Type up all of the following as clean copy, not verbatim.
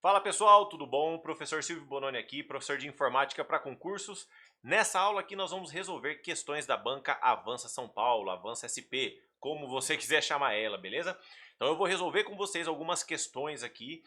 Fala pessoal, tudo bom? Professor Silvio Bononi aqui, professor de informática para concursos. Nessa aula aqui nós vamos resolver questões da banca Avança São Paulo, Avança SP, como você quiser chamar ela, beleza? Então eu vou resolver com vocês algumas questões aqui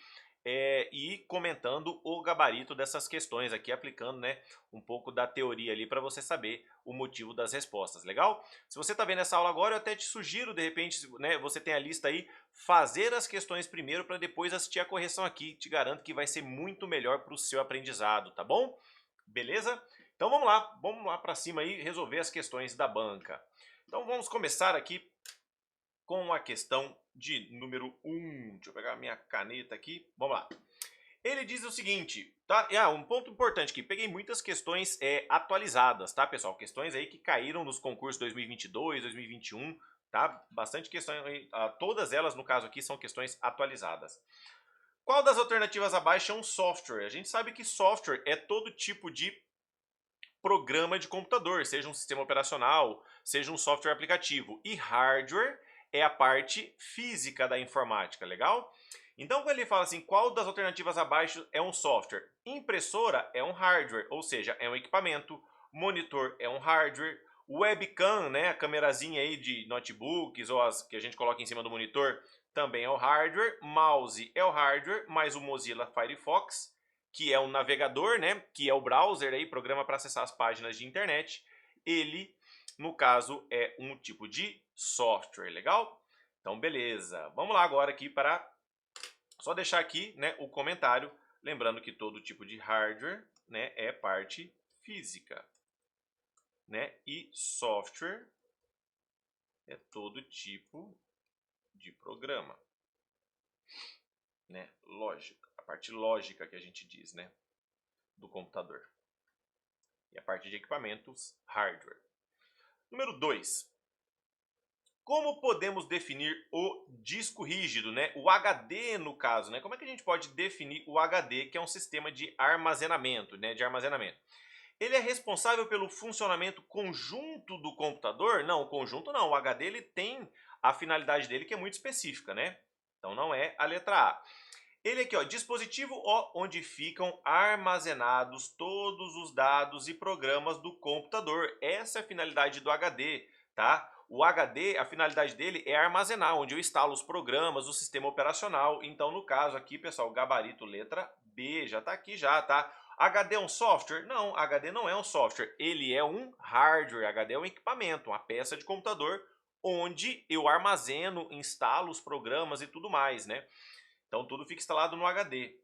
e comentando o gabarito dessas questões aqui, aplicando, né, um pouco da teoria ali para você saber o motivo das respostas, legal? Se você está vendo essa aula agora, eu até te sugiro, de repente, né, você tem a lista aí, fazer as questões primeiro para depois assistir a correção aqui. Te garanto que vai ser muito melhor para o seu aprendizado, tá bom? Beleza? Então vamos lá para cima aí resolver as questões da banca. Então vamos começar aqui com a questão de número 1. Deixa eu pegar a minha caneta aqui. Vamos lá. Ele diz o seguinte, tá? Um ponto importante aqui, peguei muitas questões atualizadas, tá, pessoal? Questões aí que caíram nos concursos 2022, 2021, tá? Bastante questões, todas elas, no caso aqui, são questões atualizadas. Qual das alternativas abaixo é um software? A gente sabe que software é todo tipo de programa de computador, seja um sistema operacional, seja um software aplicativo. E hardware é a parte física da informática, legal? Então, quando ele fala assim, qual das alternativas abaixo é um software? Impressora é um hardware, ou seja, é um equipamento. Monitor é um hardware. Webcam, né, a câmerazinha aí de notebooks ou as que a gente coloca em cima do monitor, também é o hardware. Mouse é o hardware, mais o Mozilla Firefox, que é um navegador, né, que é o browser aí, programa para acessar as páginas de internet. Ele, no caso, é um tipo de software, legal? Então, beleza. Vamos lá agora aqui para só deixar aqui, né, o comentário, lembrando que todo tipo de hardware, né, é parte física, né, e software é todo tipo de programa, né, lógica, a parte lógica que a gente diz, né, do computador. E a parte de equipamentos, hardware. Número 2. Como podemos definir o disco rígido, né? O HD no caso, né? Como é que a gente pode definir o HD, que é um sistema de armazenamento, né? Ele é responsável pelo funcionamento conjunto do computador? Não, o conjunto não. O HD ele tem a finalidade dele que é muito específica, né? Então não é a letra A. Ele aqui, ó, dispositivo onde ficam armazenados todos os dados e programas do computador. Essa é a finalidade do HD, tá? O HD, a finalidade dele é armazenar, onde eu instalo os programas, o sistema operacional. Então, no caso aqui, pessoal, gabarito letra B, já tá aqui já, tá? HD é um software? Não, HD não é um software, ele é um hardware. HD é um equipamento, uma peça de computador, onde eu armazeno, instalo os programas e tudo mais, né? Então tudo fica instalado no HD.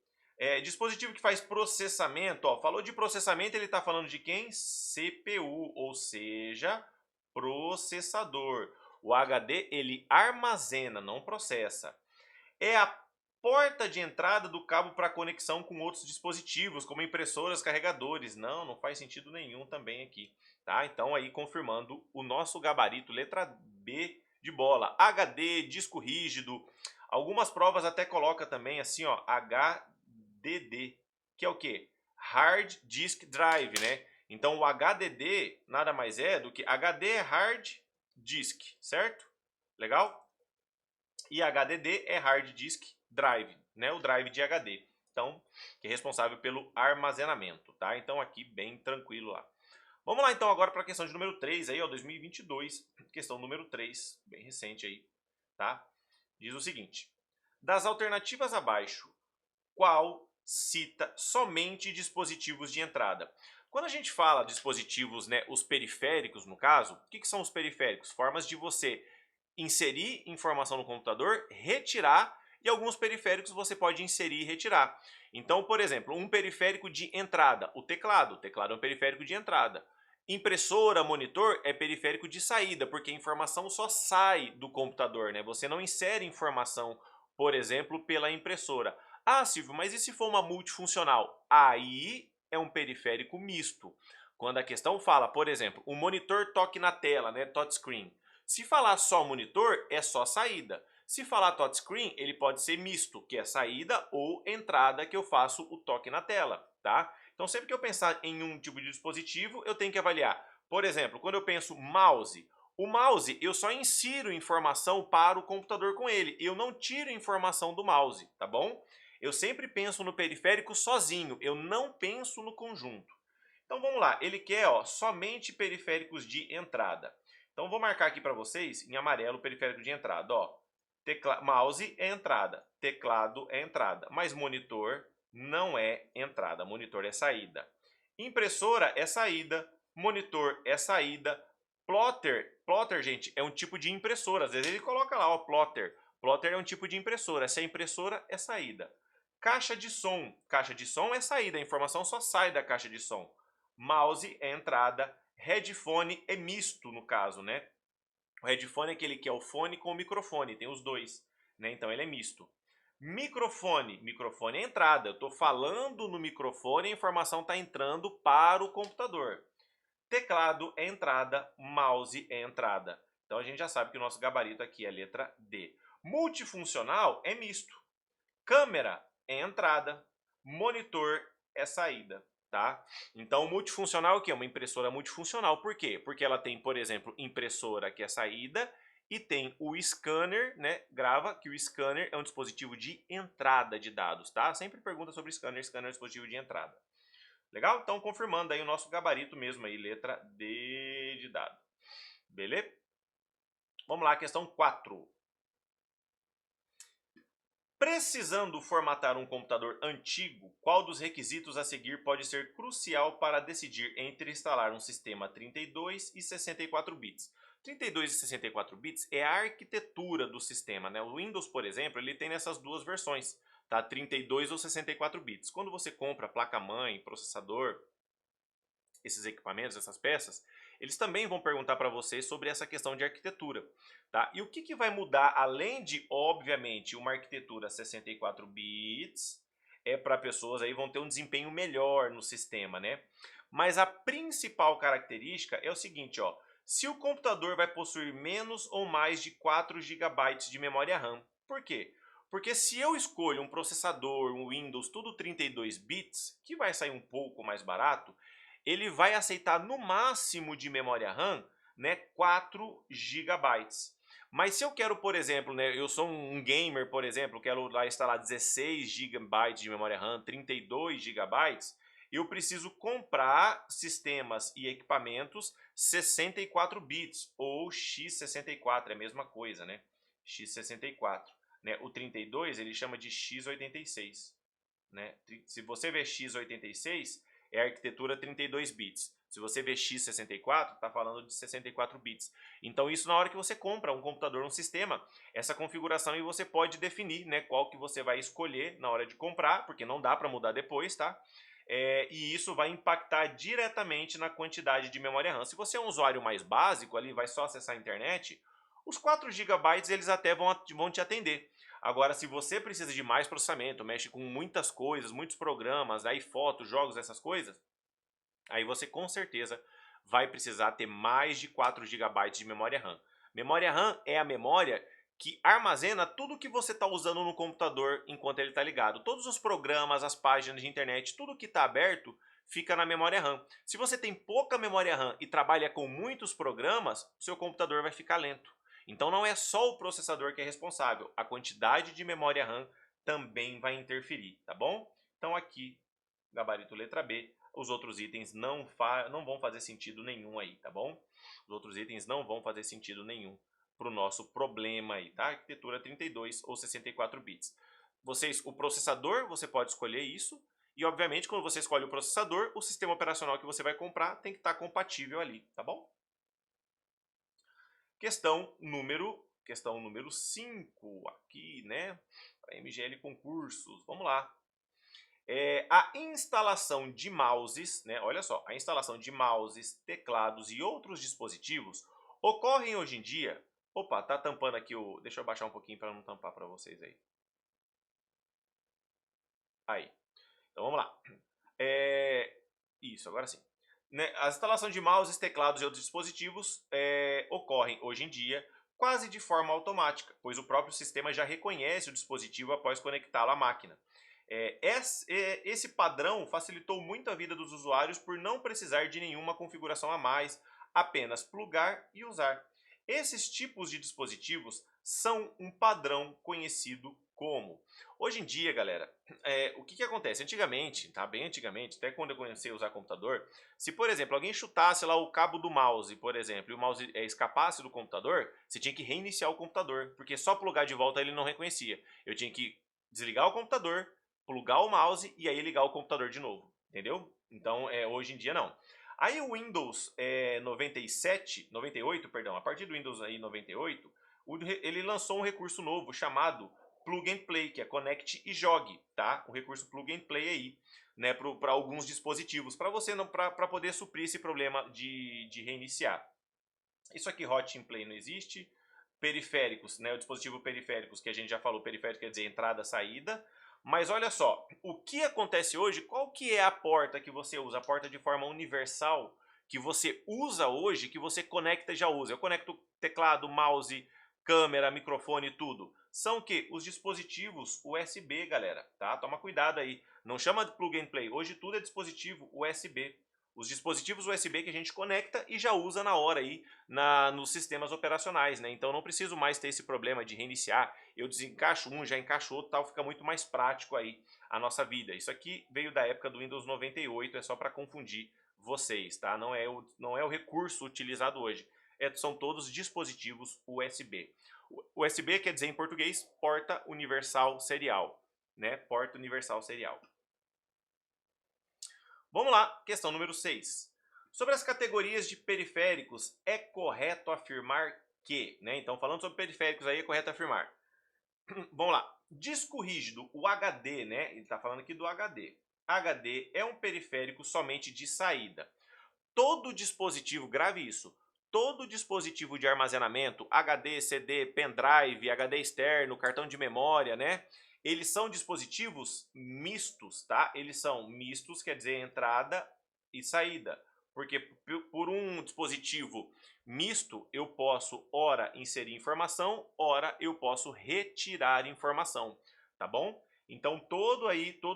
Dispositivo que faz processamento, ó, falou de processamento, ele está falando de quem? CPU, ou seja, processador. O HD ele armazena, não processa. É a porta de entrada do cabo para conexão com outros dispositivos, como impressoras, carregadores. Não, não faz sentido nenhum também aqui. Tá? Então aí confirmando o nosso gabarito, letra B de bola. HD, disco rígido. Algumas provas até coloca também assim, ó, HDD, que é o quê? Hard Disk Drive, né? Então o HDD nada mais é do que HD é Hard Disk, certo? Legal? E HDD é Hard Disk Drive, né? O drive de HD. Então, que é responsável pelo armazenamento, tá? Então aqui bem tranquilo lá. Vamos lá então agora para a questão de número 3 aí, ó, 2022, questão número 3, bem recente aí, tá? Diz o seguinte: das alternativas abaixo, qual cita somente dispositivos de entrada? Quando a gente fala dispositivos, né, os periféricos no caso, o que são os periféricos? Formas de você inserir informação no computador, retirar, e alguns periféricos você pode inserir e retirar. Então, por exemplo, um periférico de entrada, o teclado é um periférico de entrada. Impressora, monitor é periférico de saída, porque a informação só sai do computador, né? Você não insere informação, por exemplo, pela impressora. Ah, Silvio, mas e se for uma multifuncional? Aí é um periférico misto. Quando a questão fala, por exemplo, um monitor toque na tela, né, touchscreen. Se falar só monitor, é só saída. Se falar touchscreen, ele pode ser misto, que é saída ou entrada que eu faço o toque na tela, tá? Então sempre que eu pensar em um tipo de dispositivo, eu tenho que avaliar. Por exemplo, quando eu penso mouse, o mouse eu só insiro informação para o computador com ele, eu não tiro informação do mouse, tá bom? Eu sempre penso no periférico sozinho, eu não penso no conjunto. Então vamos lá, ele quer somente periféricos de entrada. Então vou marcar aqui para vocês em amarelo o periférico de entrada. Mouse é entrada, teclado é entrada, mas monitor não é entrada, monitor é saída. Impressora é saída, monitor é saída. Plotter, gente, é um tipo de impressora. Às vezes ele coloca lá, plotter. Plotter é um tipo de impressora. Essa impressora é saída. Caixa de som é saída. A informação só sai da caixa de som. Mouse é entrada. Headphone é misto, no caso, né? O headphone é aquele que é o fone com o microfone. Tem os dois, né? Então ele é misto. Microfone é entrada. Eu estou falando no microfone, a informação está entrando para o computador. Teclado é entrada, mouse é entrada. Então a gente já sabe que o nosso gabarito aqui é a letra D. Multifuncional é misto. Câmera é entrada, monitor é saída, tá? Então multifuncional é o quê? Uma impressora multifuncional. Por quê? Porque ela tem, por exemplo, impressora que é saída e tem o scanner, né? Grava que o scanner é um dispositivo de entrada de dados, tá? Sempre pergunta sobre scanner é um dispositivo de entrada. Legal? Então, confirmando aí o nosso gabarito mesmo aí, letra D de dado. Beleza? Vamos lá, questão 4. Precisando formatar um computador antigo, qual dos requisitos a seguir pode ser crucial para decidir entre instalar um sistema 32 e 64 bits? 32 e 64 bits é a arquitetura do sistema, né? O Windows, por exemplo, ele tem nessas duas versões, tá? 32 ou 64 bits. Quando você compra placa-mãe, processador, esses equipamentos, essas peças, eles também vão perguntar para você sobre essa questão de arquitetura, tá? E o que vai mudar, além de, obviamente, uma arquitetura 64 bits, é para pessoas aí vão ter um desempenho melhor no sistema, né? Mas a principal característica é o seguinte, se o computador vai possuir menos ou mais de 4 GB de memória RAM. Por quê? Porque se eu escolho um processador, um Windows, tudo 32 bits, que vai sair um pouco mais barato, ele vai aceitar no máximo de memória RAM, né, 4 GB. Mas se eu quero, por exemplo, né, eu sou um gamer, por exemplo, quero lá instalar 16 GB de memória RAM, 32 GB, eu preciso comprar sistemas e equipamentos 64 bits ou x64, é a mesma coisa, né? x64, né? O 32 ele chama de x86, né? Se você vê x86 é a arquitetura 32 bits. Se você vê x64, está falando de 64 bits. Então isso na hora que você compra um computador, um sistema, essa configuração e você pode definir, né, qual que você vai escolher na hora de comprar, porque não dá para mudar depois, tá? E isso vai impactar diretamente na quantidade de memória RAM. Se você é um usuário mais básico, ali vai só acessar a internet, os 4 GB eles até vão te atender. Agora, se você precisa de mais processamento, mexe com muitas coisas, muitos programas, aí fotos, jogos, essas coisas, aí você com certeza vai precisar ter mais de 4 GB de memória RAM. Memória RAM é a memória que armazena tudo que você está usando no computador enquanto ele está ligado. Todos os programas, as páginas de internet, tudo que está aberto fica na memória RAM. Se você tem pouca memória RAM e trabalha com muitos programas, seu computador vai ficar lento. Então não é só o processador que é responsável, a quantidade de memória RAM também vai interferir, tá bom? Então aqui, gabarito letra B, os outros itens não vão fazer sentido nenhum aí, tá bom? Os outros itens não vão fazer sentido nenhum para o nosso problema aí, tá? Arquitetura 32 ou 64 bits. O processador, você pode escolher isso, e obviamente quando você escolhe o processador, o sistema operacional que você vai comprar tem que estar compatível ali, tá bom? Questão número 5 aqui, né? Para MGL Concursos. Vamos lá. A instalação de mouses, né? Olha só, a instalação de mouses, teclados e outros dispositivos ocorrem hoje em dia. Opa, tá tampando aqui o. Deixa eu baixar um pouquinho para não tampar para vocês aí. Aí. Então vamos lá. Isso, agora sim. Né, a instalação de mouses, teclados e outros dispositivos ocorrem hoje em dia quase de forma automática, pois o próprio sistema já reconhece o dispositivo após conectá-lo à máquina. Esse padrão facilitou muito a vida dos usuários por não precisar de nenhuma configuração a mais, apenas plugar e usar. Esses tipos de dispositivos são um padrão conhecido Como? Hoje em dia, galera, o que acontece? Antigamente, tá? Bem antigamente, até quando eu comecei a usar computador, se, por exemplo, alguém chutasse lá o cabo do mouse, por exemplo, e o mouse escapasse do computador, você tinha que reiniciar o computador, porque só plugar de volta ele não reconhecia. Eu tinha que desligar o computador, plugar o mouse e aí ligar o computador de novo, entendeu? Então, hoje em dia não. Aí o Windows 98, perdão, a partir do Windows aí 98, ele lançou um recurso novo chamado Plug and Play, que é Conecte e Jogue, tá? O recurso Plug and Play aí, né, para alguns dispositivos, para você não, para poder suprir esse problema de reiniciar. Isso aqui Hot in Play não existe. Periféricos, né, o dispositivo periféricos, que a gente já falou, periférico quer dizer entrada, saída. Mas olha só, o que acontece hoje, qual que é a porta que você usa? A porta de forma universal que você usa hoje, que você conecta e já usa. Eu conecto teclado, mouse, câmera, microfone, tudo. São o que? Os dispositivos USB, galera, tá? Toma cuidado aí. Não chama de plug and play. Hoje tudo é dispositivo USB. Os dispositivos USB que a gente conecta e já usa na hora aí nos sistemas operacionais, né? Então não preciso mais ter esse problema de reiniciar. Eu desencaixo um, já encaixo outro, tal, fica muito mais prático aí a nossa vida. Isso aqui veio da época do Windows 98, é só para confundir vocês, tá? Não é o recurso utilizado hoje. São todos dispositivos USB. USB quer dizer em português porta universal serial, né? Porta universal serial. Vamos lá, questão número 6. Sobre as categorias de periféricos, é correto afirmar que, né? Então, falando sobre periféricos aí, é correto afirmar. Vamos lá. Disco rígido, o HD, né? Ele está falando aqui do HD. HD é um periférico somente de saída. Todo dispositivo, grave isso, todo dispositivo de armazenamento, HD, CD, pendrive, HD externo, cartão de memória, né? Eles são dispositivos mistos, tá? Eles são mistos, quer dizer entrada e saída. Porque por um dispositivo misto, eu posso, ora, inserir informação, ora, eu posso retirar informação, tá bom? Então todo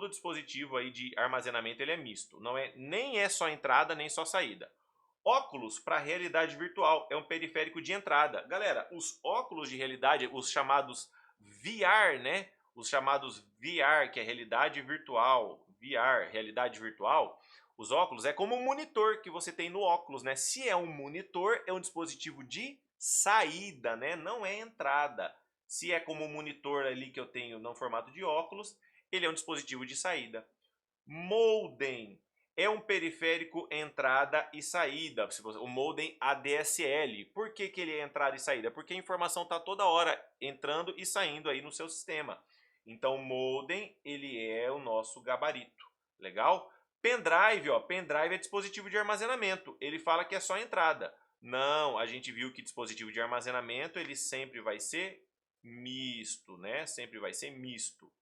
dispositivo aí de armazenamento ele é misto, nem é só entrada nem só saída. Óculos para realidade virtual é um periférico de entrada. Galera, os óculos de realidade, os chamados VR, né? Os chamados VR, que é realidade virtual, VR, realidade virtual, os óculos é como um monitor que você tem no óculos, né? Se é um monitor, é um dispositivo de saída, né? Não é entrada. Se é como um monitor ali que eu tenho no formato de óculos, ele é um dispositivo de saída. Modem é um periférico entrada e saída. O modem ADSL. Por que ele é entrada e saída? Porque a informação está toda hora entrando e saindo aí no seu sistema. Então, o modem, ele é o nosso gabarito. Legal? Pendrive, ó. Pendrive é dispositivo de armazenamento. Ele fala que é só entrada. Não, a gente viu que dispositivo de armazenamento, ele sempre vai ser misto, né? Sempre vai ser misto. O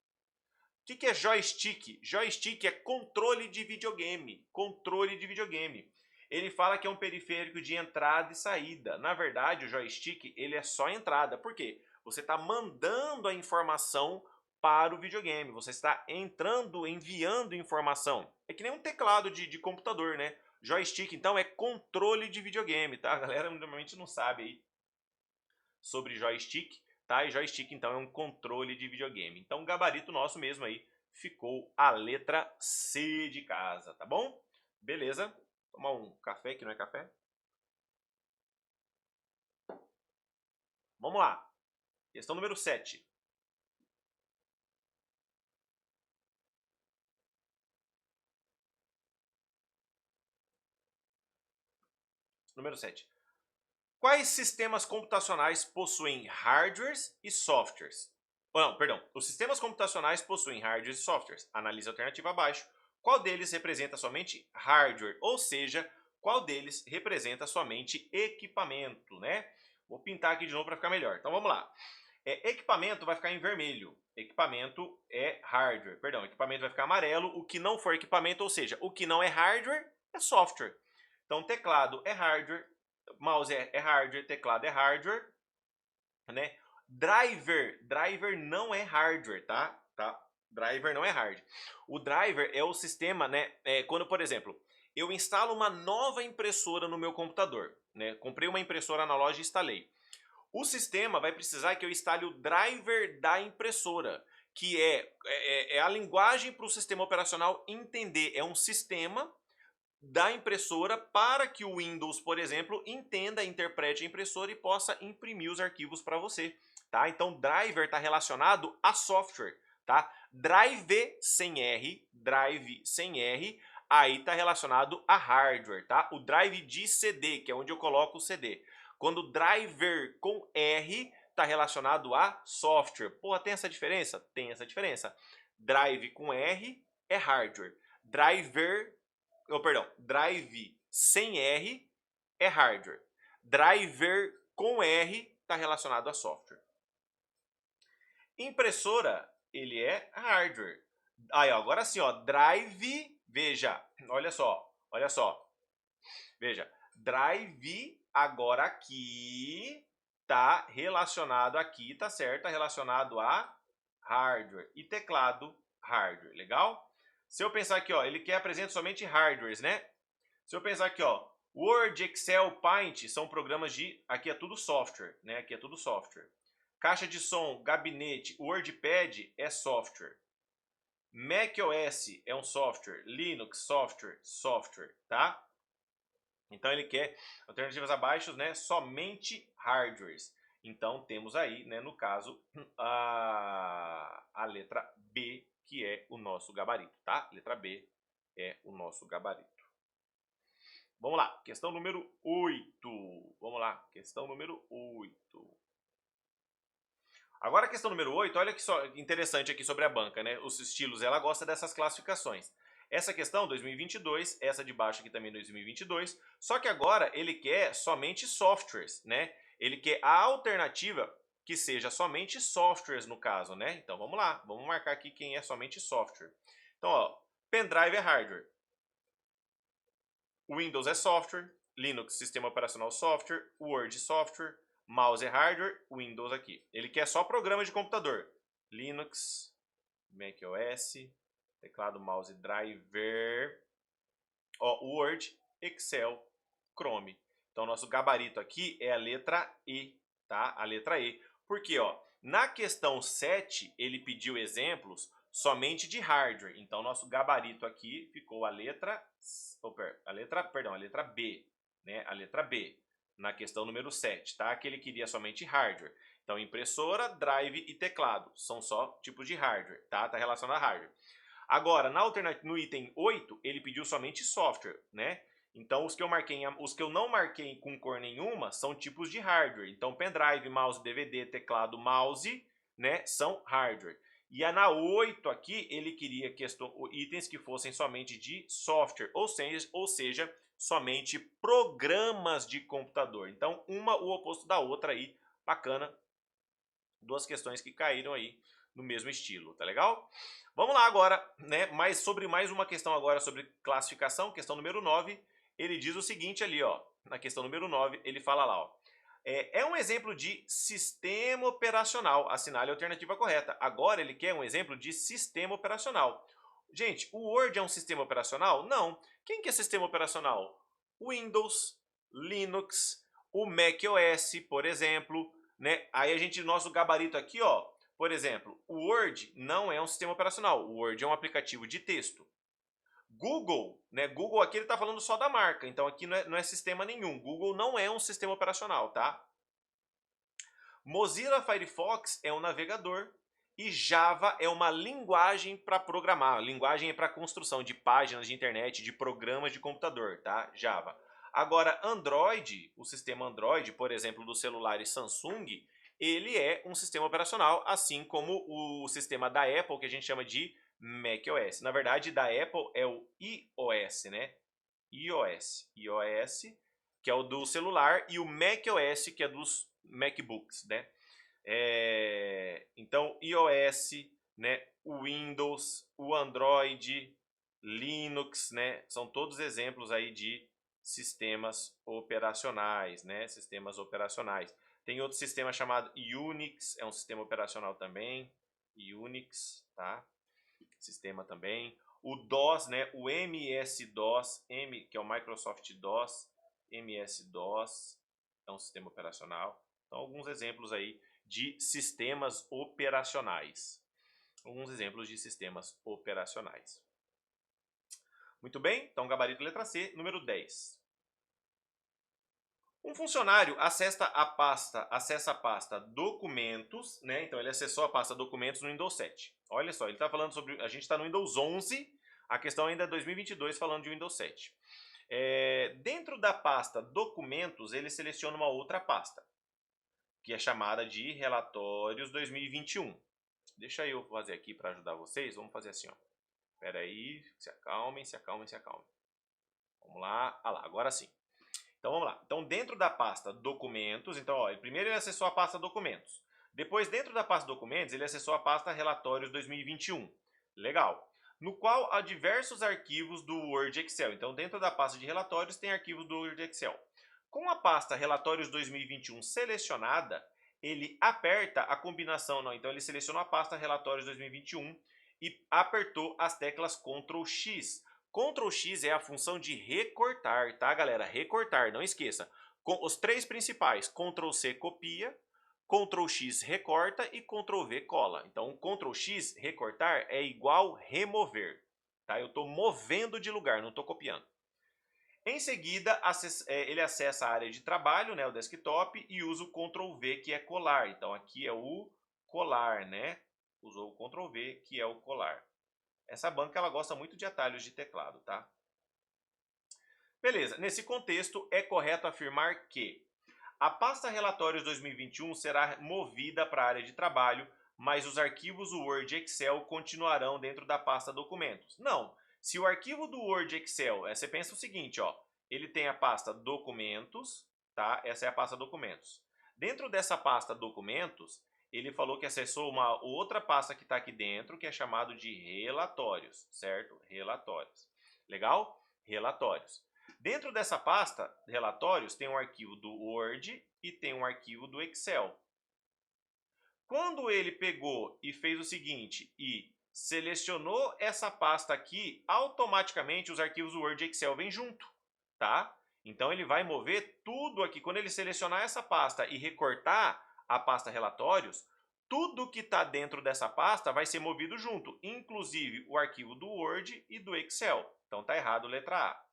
que é joystick? Joystick é controle de videogame. Controle de videogame. Ele fala que é um periférico de entrada e saída. Na verdade, o joystick ele é só entrada. Por quê? Você está mandando a informação para o videogame. Você está enviando informação. É que nem um teclado de computador, né? Joystick, então, é controle de videogame, tá? A galera normalmente não sabe aí sobre joystick. Tá? E joystick, então, é um controle de videogame. Então, o gabarito nosso mesmo aí ficou a letra C de casa, tá bom? Beleza. Tomar um café, que não é café. Vamos lá. Questão número 7. Número 7. Quais sistemas computacionais possuem hardwares e softwares? Não, perdão. Os sistemas computacionais possuem hardwares e softwares. Analise a alternativa abaixo. Qual deles representa somente hardware? Ou seja, qual deles representa somente equipamento, né? Vou pintar aqui de novo para ficar melhor. Então vamos lá. Equipamento vai ficar em vermelho. Equipamento é hardware. Perdão, equipamento vai ficar amarelo. O que não for equipamento, ou seja, o que não é hardware, é software. Então teclado é hardware, mouse é hardware, teclado é hardware, né? Driver não é hardware, tá? Driver não é hardware. O driver é o sistema, né? Quando, por exemplo, eu instalo uma nova impressora no meu computador, né? Comprei uma impressora na loja e instalei. O sistema vai precisar que eu instale o driver da impressora, que é a linguagem para o sistema operacional entender. É um sistema da impressora para que o Windows, por exemplo, entenda, interprete a impressora e possa imprimir os arquivos para você. Tá? Então, driver está relacionado a software. Tá? Drive sem R, aí está relacionado a hardware. Tá? O drive de CD, que é onde eu coloco o CD. Quando driver com R está relacionado a software. Porra, tem essa diferença? Tem essa diferença. Drive com R é hardware. Drive sem R é hardware. Driver com R está relacionado a software. Impressora, ele é hardware. Aí, ó, agora sim, ó, drive, veja, olha só, veja, drive agora aqui tá relacionado aqui, tá certo? Tá relacionado a hardware e teclado hardware, legal? Se eu pensar aqui, ó, ele quer apresentar somente hardwares, né? Se eu pensar aqui, ó, Word, Excel, Paint são programas de, aqui é tudo software, né? Aqui é tudo software. Caixa de som, gabinete, WordPad é software. macOS é um software, Linux, software, tá? Então ele quer alternativas abaixo, né? Somente hardwares. Então temos aí, né, no caso, a letra B, que é o nosso gabarito, tá? Letra B é o nosso gabarito. Vamos lá, questão número 8. Vamos lá, questão número 8. Agora a questão número 8, olha que só interessante aqui sobre a banca, né? Os estilos, ela gosta dessas classificações. Essa questão 2022, essa de baixo aqui também 2022, só que agora ele quer somente softwares, né? Ele quer a alternativa que seja somente softwares no caso, né? Então vamos lá, vamos marcar aqui quem é somente software. Então, ó, pendrive é hardware. Windows é software, Linux, sistema operacional software, Word software, mouse é hardware, Windows aqui. Ele quer só programas de computador. Linux, macOS, teclado, mouse, driver, ó, Word, Excel, Chrome. Então, nosso gabarito aqui é a letra E, tá? A letra E. Porque, ó, na questão 7, ele pediu exemplos somente de hardware. Então, nosso gabarito aqui ficou a letra B, né? A letra B, na questão número 7, tá? Que ele queria somente hardware. Então, impressora, drive e teclado são só tipos de hardware, tá? Tá relacionado a hardware. Agora, no item 8, ele pediu somente software, né? Então, os que eu não marquei com cor nenhuma são tipos de hardware. Então, pendrive, mouse, DVD, teclado, mouse, né, são hardware. E na 8 aqui, ele queria itens que fossem somente de software, ou seja, somente programas de computador. Então, uma o oposto da outra aí, bacana. Duas questões que caíram aí no mesmo estilo, tá legal? Vamos lá agora, né, sobre mais uma questão agora sobre classificação, questão número 9, ele diz o seguinte ali, ó, na questão número 9, ele fala lá, ó, é um exemplo de sistema operacional, assinale a alternativa correta. Agora ele quer um exemplo de sistema operacional. Gente, o Word é um sistema operacional? Não. Quem que é sistema operacional? Windows, Linux, o macOS, por exemplo, né? Aí a gente, nosso gabarito aqui, ó, por exemplo, o Word não é um sistema operacional, o Word é um aplicativo de texto. Google, né? Google aqui ele está falando só da marca, então aqui não é sistema nenhum. Google não é um sistema operacional, tá? Mozilla Firefox é um navegador e Java é uma linguagem para programar. Linguagem é para construção de páginas de internet, de programas de computador, tá? Java. Agora, Android, o sistema Android, por exemplo, dos celulares Samsung, ele é um sistema operacional, assim como o sistema da Apple, que a gente chama de macOS. Na verdade, da Apple é o iOS, né? iOS, que é o do celular, e o macOS, que é dos MacBooks, né? Então, iOS, né? O Windows, o Android, Linux, né? São todos exemplos aí de sistemas operacionais, né? Sistemas operacionais. Tem outro sistema chamado Unix, é um sistema operacional também. Unix, tá? Sistema também. O DOS, né? O MS-DOS, que é o Microsoft DOS, MS-DOS, é um sistema operacional. Então, alguns exemplos aí de sistemas operacionais. Alguns exemplos de sistemas operacionais. Muito bem, então gabarito letra C, número 10. Um funcionário acessa a pasta documentos, né? Então ele acessou a pasta documentos no Windows 7. Olha só, ele está falando sobre, a gente está no Windows 11, a questão ainda é 2022 falando de Windows 7. Dentro da pasta documentos, ele seleciona uma outra pasta, que é chamada de relatórios 2021. Deixa eu fazer aqui para ajudar vocês, vamos fazer assim, ó. Espera aí, se acalmem, se acalmem, se acalmem. Vamos lá, lá, agora sim. Então vamos lá. Então dentro da pasta documentos, então ó, primeiro ele acessou a pasta documentos. Depois dentro da pasta documentos ele acessou a pasta relatórios 2021. Legal. No qual há diversos arquivos do Word e Excel. Então dentro da pasta de relatórios tem arquivos do Word e Excel. Com a pasta relatórios 2021 selecionada, ele aperta a combinação, não, então ele selecionou a pasta relatórios 2021 e apertou as teclas Ctrl X. Ctrl X é a função de recortar, tá, galera? Recortar, não esqueça. Com os três principais, Ctrl C copia, Ctrl X recorta e Ctrl V cola. Então, Ctrl X recortar é igual remover, tá? Eu estou movendo de lugar, não estou copiando. Em seguida, ele acessa a área de trabalho, né, o desktop, e usa o Ctrl V, que é colar. Então, aqui é o colar, né? Usou o Ctrl V, que é o colar. Essa banca ela gosta muito de atalhos de teclado, tá? Beleza, nesse contexto é correto afirmar que a pasta Relatórios 2021 será movida para a área de trabalho, mas os arquivos do Word e Excel continuarão dentro da pasta Documentos. Não, se o arquivo do Word e Excel, você pensa o seguinte, ó, ele tem a pasta Documentos, tá? Essa é a pasta Documentos. Dentro dessa pasta Documentos, ele falou que acessou uma outra pasta que está aqui dentro, que é chamado de Relatórios, certo? Relatórios. Legal? Relatórios. Dentro dessa pasta, Relatórios, tem um arquivo do Word e tem um arquivo do Excel. Quando ele pegou e fez o seguinte, e selecionou essa pasta aqui, automaticamente os arquivos do Word e Excel vêm junto, tá? Então ele vai mover tudo aqui. Quando ele selecionar essa pasta e recortar a pasta Relatórios, tudo que está dentro dessa pasta vai ser movido junto, inclusive o arquivo do Word e do Excel. Então tá errado, letra A.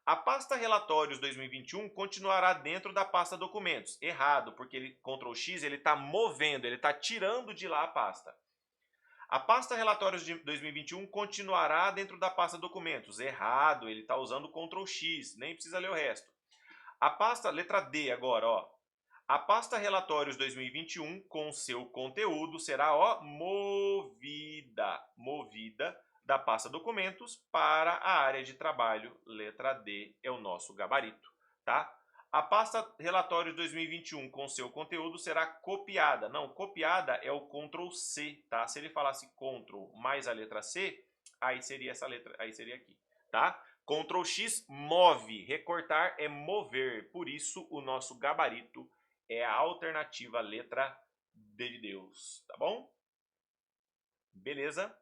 A pasta Relatórios 2021 continuará dentro da pasta Documentos. Errado, porque ele, Ctrl X ele está movendo, ele está tirando de lá a pasta. A pasta Relatórios de 2021 continuará dentro da pasta Documentos. Errado, ele está usando Ctrl X, nem precisa ler o resto. A pasta, letra D agora, ó. A pasta Relatórios 2021 com seu conteúdo será, ó, movida da pasta Documentos para a área de trabalho, letra D é o nosso gabarito, tá? A pasta Relatórios 2021 com seu conteúdo será copiada. Não, copiada é o Ctrl C, tá? Se ele falasse Ctrl mais a letra C, aí seria essa letra, aí seria aqui, tá? Ctrl X move, recortar é mover, por isso o nosso gabarito é a alternativa letra D de Deus, tá bom? Beleza?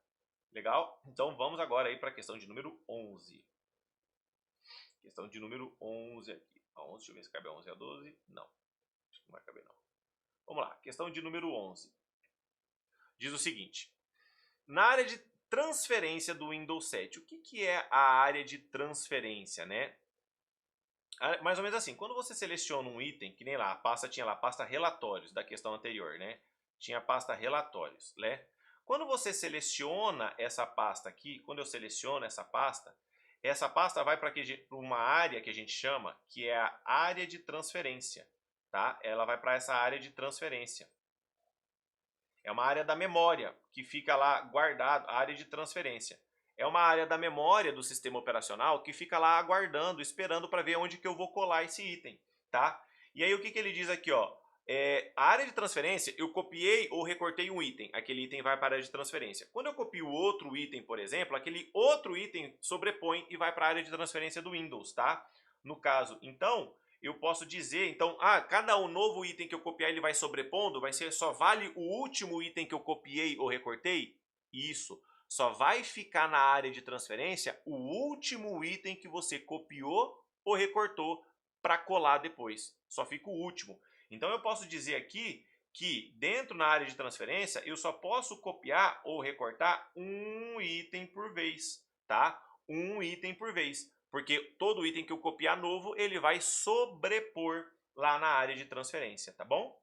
Legal? Então vamos agora aí para a questão de número 11. Questão de número 11 aqui. A 11, deixa eu ver se cabe a 11 e a 12. Não, acho que não vai caber não. Vamos lá, questão de número 11. Diz o seguinte. Na área de transferência do Windows 7, o que é a área de transferência, né? Mais ou menos assim, quando você seleciona um item, que nem lá, a pasta tinha lá, a pasta relatórios da questão anterior, né? Tinha a pasta relatórios, né? Quando você seleciona essa pasta aqui, quando eu seleciono essa pasta vai para uma área que a gente chama, que é a área de transferência, tá? Ela vai para essa área de transferência. É uma área da memória, que fica lá guardado, a área de transferência. É uma área da memória do sistema operacional que fica lá aguardando, esperando para ver onde que eu vou colar esse item, tá? E aí o que ele diz aqui, ó? A área de transferência, eu copiei ou recortei um item, aquele item vai para a área de transferência. Quando eu copio outro item, por exemplo, aquele outro item sobrepõe e vai para a área de transferência do Windows, tá? No caso, então, eu posso dizer, então, cada novo item que eu copiar, ele vai sobrepondo, só vale o último item que eu copiei ou recortei? Isso. Só vai ficar na área de transferência o último item que você copiou ou recortou para colar depois. Só fica o último. Então eu posso dizer aqui que dentro na área de transferência eu só posso copiar ou recortar um item por vez, tá? Um item por vez, porque todo item que eu copiar novo, ele vai sobrepor lá na área de transferência, tá bom?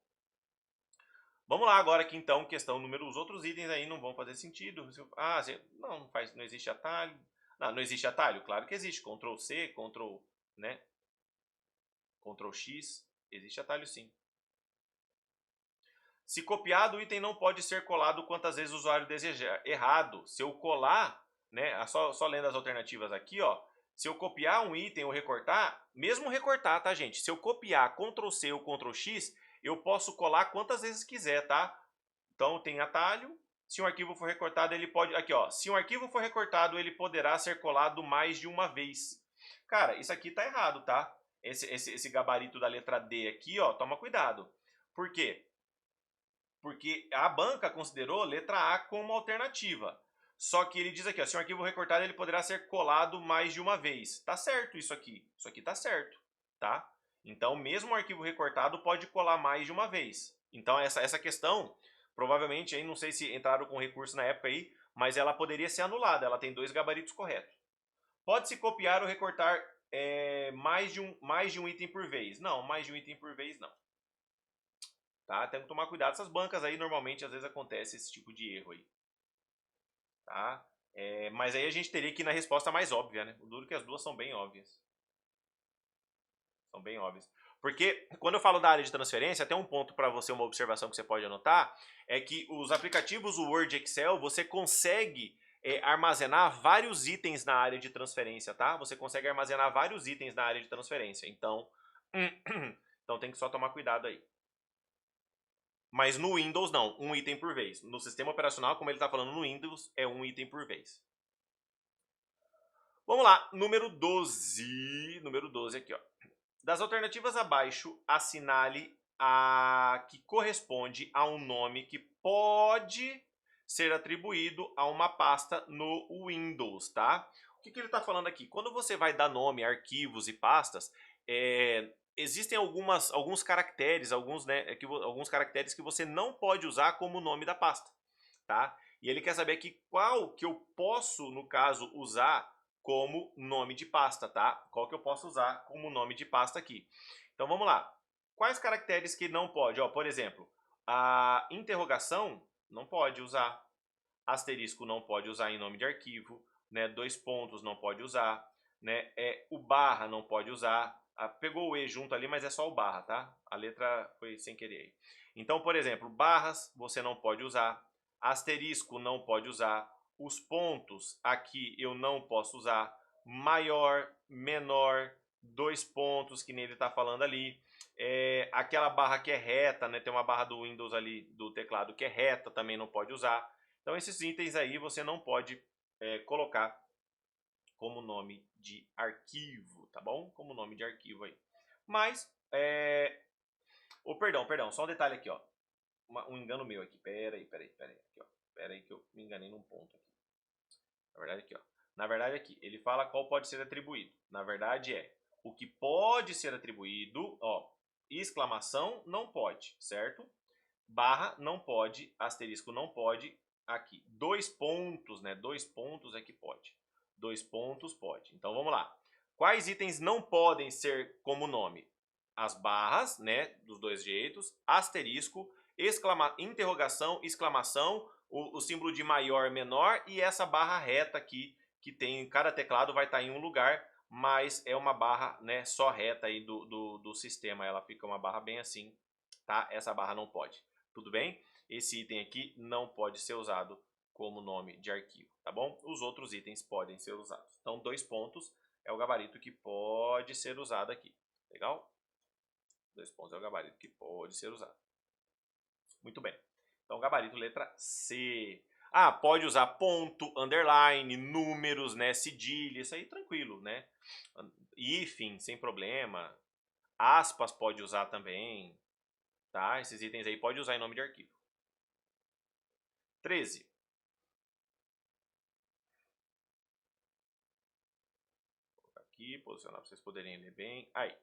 Vamos lá agora aqui então, questão número, os outros itens aí não vão fazer sentido. Ah, não faz, não existe atalho. Não existe atalho, claro que existe. Ctrl C, Ctrl, né? Ctrl X, existe atalho sim. Se copiado, o item não pode ser colado quantas vezes o usuário desejar. Errado. Se eu colar, né? Só lendo as alternativas aqui, ó. Se eu copiar um item ou recortar, mesmo recortar, tá, gente? Se eu copiar Ctrl C ou Ctrl X, eu posso colar quantas vezes quiser, tá? Então tem atalho. Se um arquivo for recortado, ele pode... Aqui, ó. Se um arquivo for recortado, ele poderá ser colado mais de uma vez. Cara, isso aqui tá errado, tá? Esse gabarito da letra D aqui, ó, toma cuidado. Por quê? Porque a banca considerou letra A como alternativa. Só que ele diz aqui, ó, se um arquivo recortado, ele poderá ser colado mais de uma vez. Tá certo isso aqui. Isso aqui tá certo, tá? Então, mesmo um arquivo recortado pode colar mais de uma vez. Então, essa questão, provavelmente, aí não sei se entraram com recurso na época aí, mas ela poderia ser anulada. Ela tem dois gabaritos corretos. Pode-se copiar ou recortar mais de um item por vez? Não, mais de um item por vez não. Tá? Tem que tomar cuidado. Essas bancas aí, normalmente, às vezes acontece esse tipo de erro aí. Tá? Mas aí a gente teria que ir na resposta mais óbvia, né? O duro é que as duas são bem óbvias. São bem óbvias. Porque quando eu falo da área de transferência, tem um ponto para você, uma observação que você pode anotar, é que os aplicativos Word e Excel, você consegue armazenar vários itens na área de transferência, tá? Você consegue armazenar vários itens na área de transferência. Então, então tem que só tomar cuidado aí. Mas no Windows não, um item por vez. No sistema operacional, como ele está falando no Windows, é um item por vez. Vamos lá, número 12. Número 12 aqui, ó. Das alternativas abaixo, assinale a que corresponde a um nome que pode ser atribuído a uma pasta no Windows, tá? O que ele está falando aqui? Quando você vai dar nome a arquivos e pastas, existem alguns caracteres, alguns caracteres que você não pode usar como nome da pasta, tá? E ele quer saber aqui qual que eu posso, no caso, usar como nome de pasta, tá? Qual que eu posso usar como nome de pasta aqui. Então vamos lá. Quais caracteres que não pode? Ó, por exemplo, a interrogação não pode usar. Asterisco não pode usar em nome de arquivo, né? Dois pontos não pode usar, né? O barra não pode usar. Pegou o E junto ali, mas é só o barra, tá? A letra foi sem querer aí. Então, por exemplo, barras você não pode usar. Asterisco não pode usar. Os pontos aqui eu não posso usar. Maior, menor, dois pontos, que nem ele está falando ali. Aquela barra que é reta, né? Tem uma barra do Windows ali do teclado que é reta, também não pode usar. Então esses itens aí você não pode colocar como nome de arquivo, tá bom? Como nome de arquivo aí. Mas, perdão, só um detalhe aqui, ó. Um engano meu aqui. Pera aí, aqui, ó. Pera aí que eu me enganei num ponto aqui. Na verdade aqui, ó. Na verdade aqui, ele fala qual pode ser atribuído. Na verdade o que pode ser atribuído, ó, exclamação não pode, certo? Barra não pode, asterisco não pode, aqui. Dois pontos, né? Dois pontos é que pode. Dois pontos pode. Então vamos lá. Quais itens não podem ser como nome? As barras, né? Dos dois jeitos, asterisco, interrogação, exclamação, o símbolo de maior, menor e essa barra reta aqui, que tem, cada teclado vai estar em um lugar, mas é uma barra, né, só reta aí do sistema, ela fica uma barra bem assim, tá? Essa barra não pode, tudo bem? Esse item aqui não pode ser usado como nome de arquivo, tá bom? Os outros itens podem ser usados. Então, dois pontos é o gabarito que pode ser usado aqui, legal? Dois pontos é o gabarito que pode ser usado. Muito bem. Então, gabarito letra C. Ah, pode usar ponto, underline, números, né, cedilha, isso aí tranquilo, né? Hífen, sem problema. Aspas pode usar também, tá? Esses itens aí pode usar em nome de arquivo. 13. Vou colocar aqui, posicionar para vocês poderem ler bem. Aí.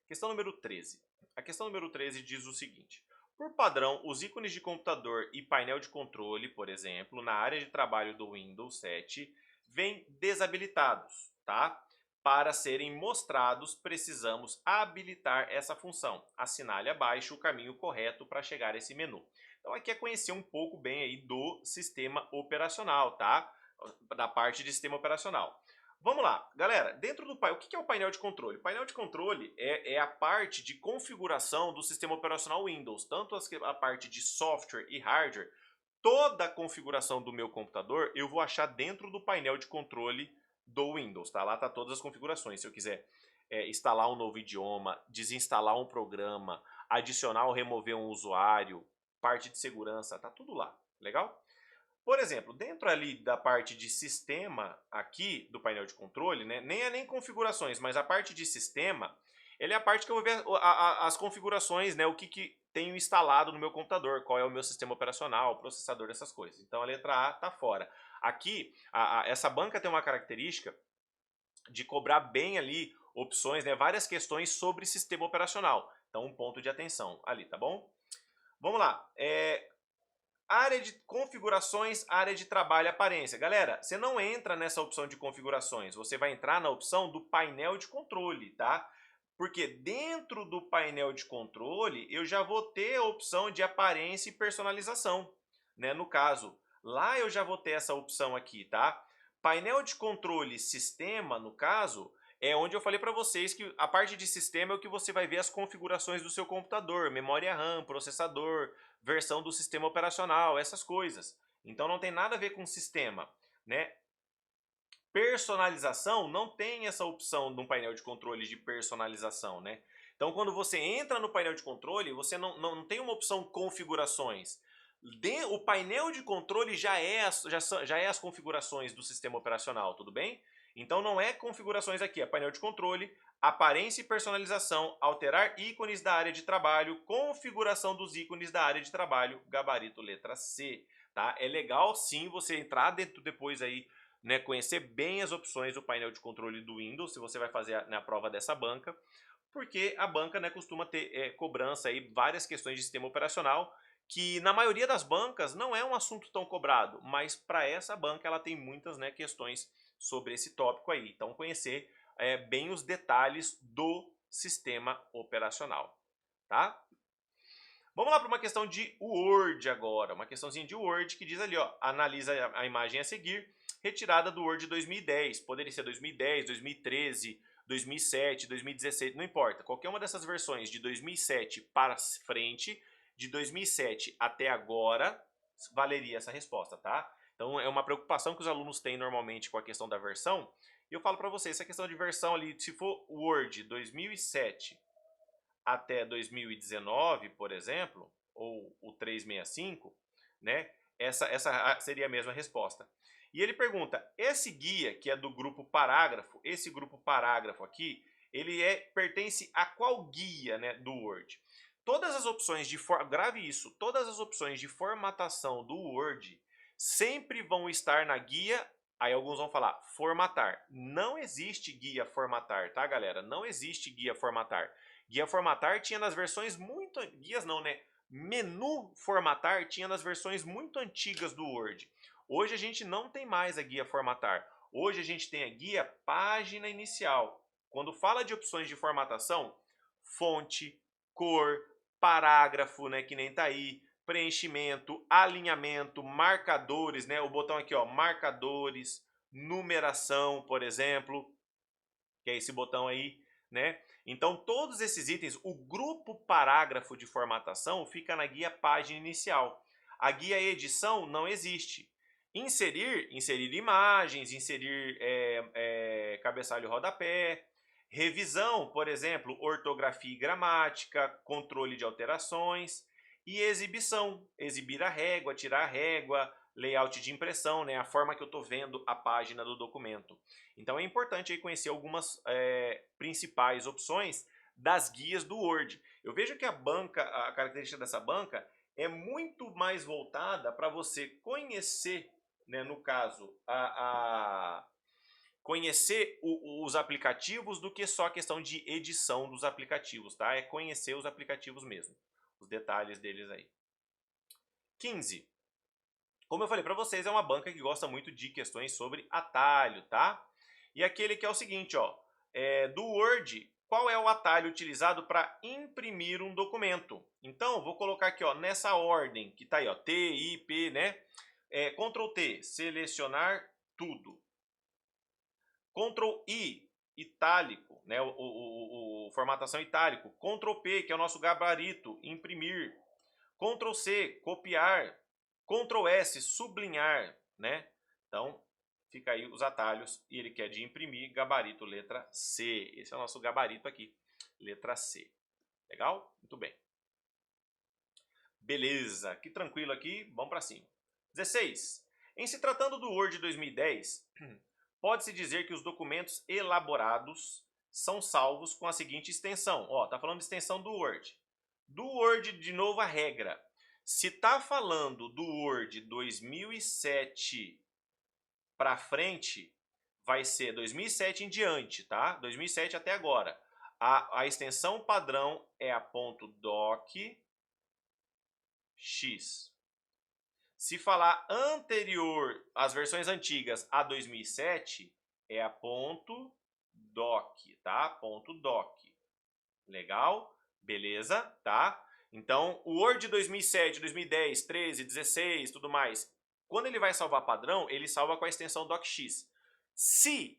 Questão número 13. A questão número 13 diz o seguinte: por padrão, os ícones de computador e painel de controle, por exemplo, na área de trabalho do Windows 7, vêm desabilitados, tá? Para serem mostrados, precisamos habilitar essa função. Assinale abaixo o caminho correto para chegar a esse menu. Então aqui é conhecer um pouco bem aí do sistema operacional, tá? Da parte de sistema operacional. Vamos lá, galera, dentro do o que é o painel de controle? O painel de controle é a parte de configuração do sistema operacional Windows, tanto a parte de software e hardware. Toda a configuração do meu computador eu vou achar dentro do painel de controle do Windows, tá? Lá tá todas as configurações. Se eu quiser instalar um novo idioma, desinstalar um programa, adicionar ou remover um usuário, parte de segurança, tá tudo lá, legal? Por exemplo, dentro ali da parte de sistema aqui do painel de controle, né, nem configurações, mas a parte de sistema, ele é a parte que eu vou ver as configurações, né, o que tenho instalado no meu computador, qual é o meu sistema operacional, processador, essas coisas. Então a letra A está fora. Aqui, essa banca tem uma característica de cobrar bem ali opções, né, várias questões sobre sistema operacional. Então um ponto de atenção ali, tá bom? Vamos lá. Área de configurações, área de trabalho e aparência. Galera, você não entra nessa opção de configurações, você vai entrar na opção do painel de controle, tá? Porque dentro do painel de controle, eu já vou ter a opção de aparência e personalização, né? No caso, lá eu já vou ter essa opção aqui, tá? Painel de controle sistema, no caso, é onde eu falei para vocês que a parte de sistema é o que você vai ver as configurações do seu computador, memória RAM, processador, versão do sistema operacional, essas coisas. Então não tem nada a ver com sistema, né? Personalização não tem essa opção no painel de controle de personalização, né? Então quando você entra no painel de controle, você não tem uma opção configurações. O painel de controle já é as configurações do sistema operacional, tudo bem? Então não é configurações aqui, é painel de controle, aparência e personalização, alterar ícones da área de trabalho, configuração dos ícones da área de trabalho, gabarito letra C, tá? É legal sim você entrar dentro depois aí, né, conhecer bem as opções do painel de controle do Windows, se você vai fazer a prova dessa banca, porque a banca, né, costuma ter cobrança aí, várias questões de sistema operacional, que na maioria das bancas não é um assunto tão cobrado, mas para essa banca ela tem muitas, né, questões sobre esse tópico aí. Então conhecer bem os detalhes do sistema operacional, tá? Vamos lá para uma questão de Word agora, uma questãozinha de Word que diz ali, ó, analisa a imagem a seguir, retirada do Word 2010, poderia ser 2010, 2013, 2007, 2016, não importa, qualquer uma dessas versões de 2007 para frente, de 2007 até agora, valeria essa resposta, tá? Então é uma preocupação que os alunos têm normalmente com a questão da versão, e eu falo para vocês, essa questão de versão ali, se for Word 2007 até 2019, por exemplo, ou o 365, né? Essa seria a mesma resposta. E ele pergunta, esse guia que é do grupo parágrafo, esse grupo parágrafo aqui, ele pertence a qual guia, né, do Word? Todas as opções de grave isso, todas as opções de formatação do Word sempre vão estar na guia. Aí alguns vão falar formatar. Não existe guia formatar, tá, galera? Não existe guia formatar. Guia formatar tinha nas versões muito... Guias não, né? Menu formatar tinha nas versões muito antigas do Word. Hoje a gente não tem mais a guia formatar. Hoje a gente tem a guia página inicial. Quando fala de opções de formatação, fonte, cor, parágrafo, né, que nem tá aí, preenchimento, alinhamento, marcadores, né, o botão aqui, ó, marcadores, numeração, por exemplo, que é esse botão aí, né? Então, todos esses itens, o grupo parágrafo de formatação fica na guia página inicial. A guia edição não existe. Inserir imagens, inserir cabeçalho e rodapé. Revisão, por exemplo, ortografia e gramática, controle de alterações. E exibição, exibir a régua, tirar a régua, layout de impressão, né, a forma que eu estou vendo a página do documento. Então é importante aí conhecer algumas principais opções das guias do Word. Eu vejo que a característica dessa banca é muito mais voltada para você conhecer, né, no caso, conhecer os aplicativos do que só a questão de edição dos aplicativos, tá? É conhecer os aplicativos mesmo, os detalhes deles aí. 15. Como eu falei para vocês, é uma banca que gosta muito de questões sobre atalho, tá? E aquele que é o seguinte, ó, do Word, qual é o atalho utilizado para imprimir um documento? Então, vou colocar aqui, ó, nessa ordem que tá aí, ó, T, I, P, né? Ctrl T, selecionar tudo. Ctrl I, itálico, né? Formatação itálico. Ctrl P, que é o nosso gabarito, imprimir. Ctrl C, copiar. Ctrl S, sublinhar, né? Então, fica aí os atalhos e ele quer de imprimir, gabarito, letra C. Esse é o nosso gabarito aqui, letra C. Legal? Muito bem. Beleza, que tranquilo aqui, vamos para cima. 16. Em se tratando do Word 2010, pode-se dizer que os documentos elaborados são salvos com a seguinte extensão. Ó, tá falando de extensão do Word. Do Word, de novo, a regra. Se tá falando do Word 2007 para frente, vai ser 2007 em diante, tá? 2007 até agora. A extensão padrão é a .docx. Se falar anterior, as versões antigas a 2007, é a .doc, tá? .doc. Legal? Beleza? Tá? Então, o Word 2007, 2010, 13, 16, tudo mais, quando ele vai salvar padrão, ele salva com a extensão docx. Se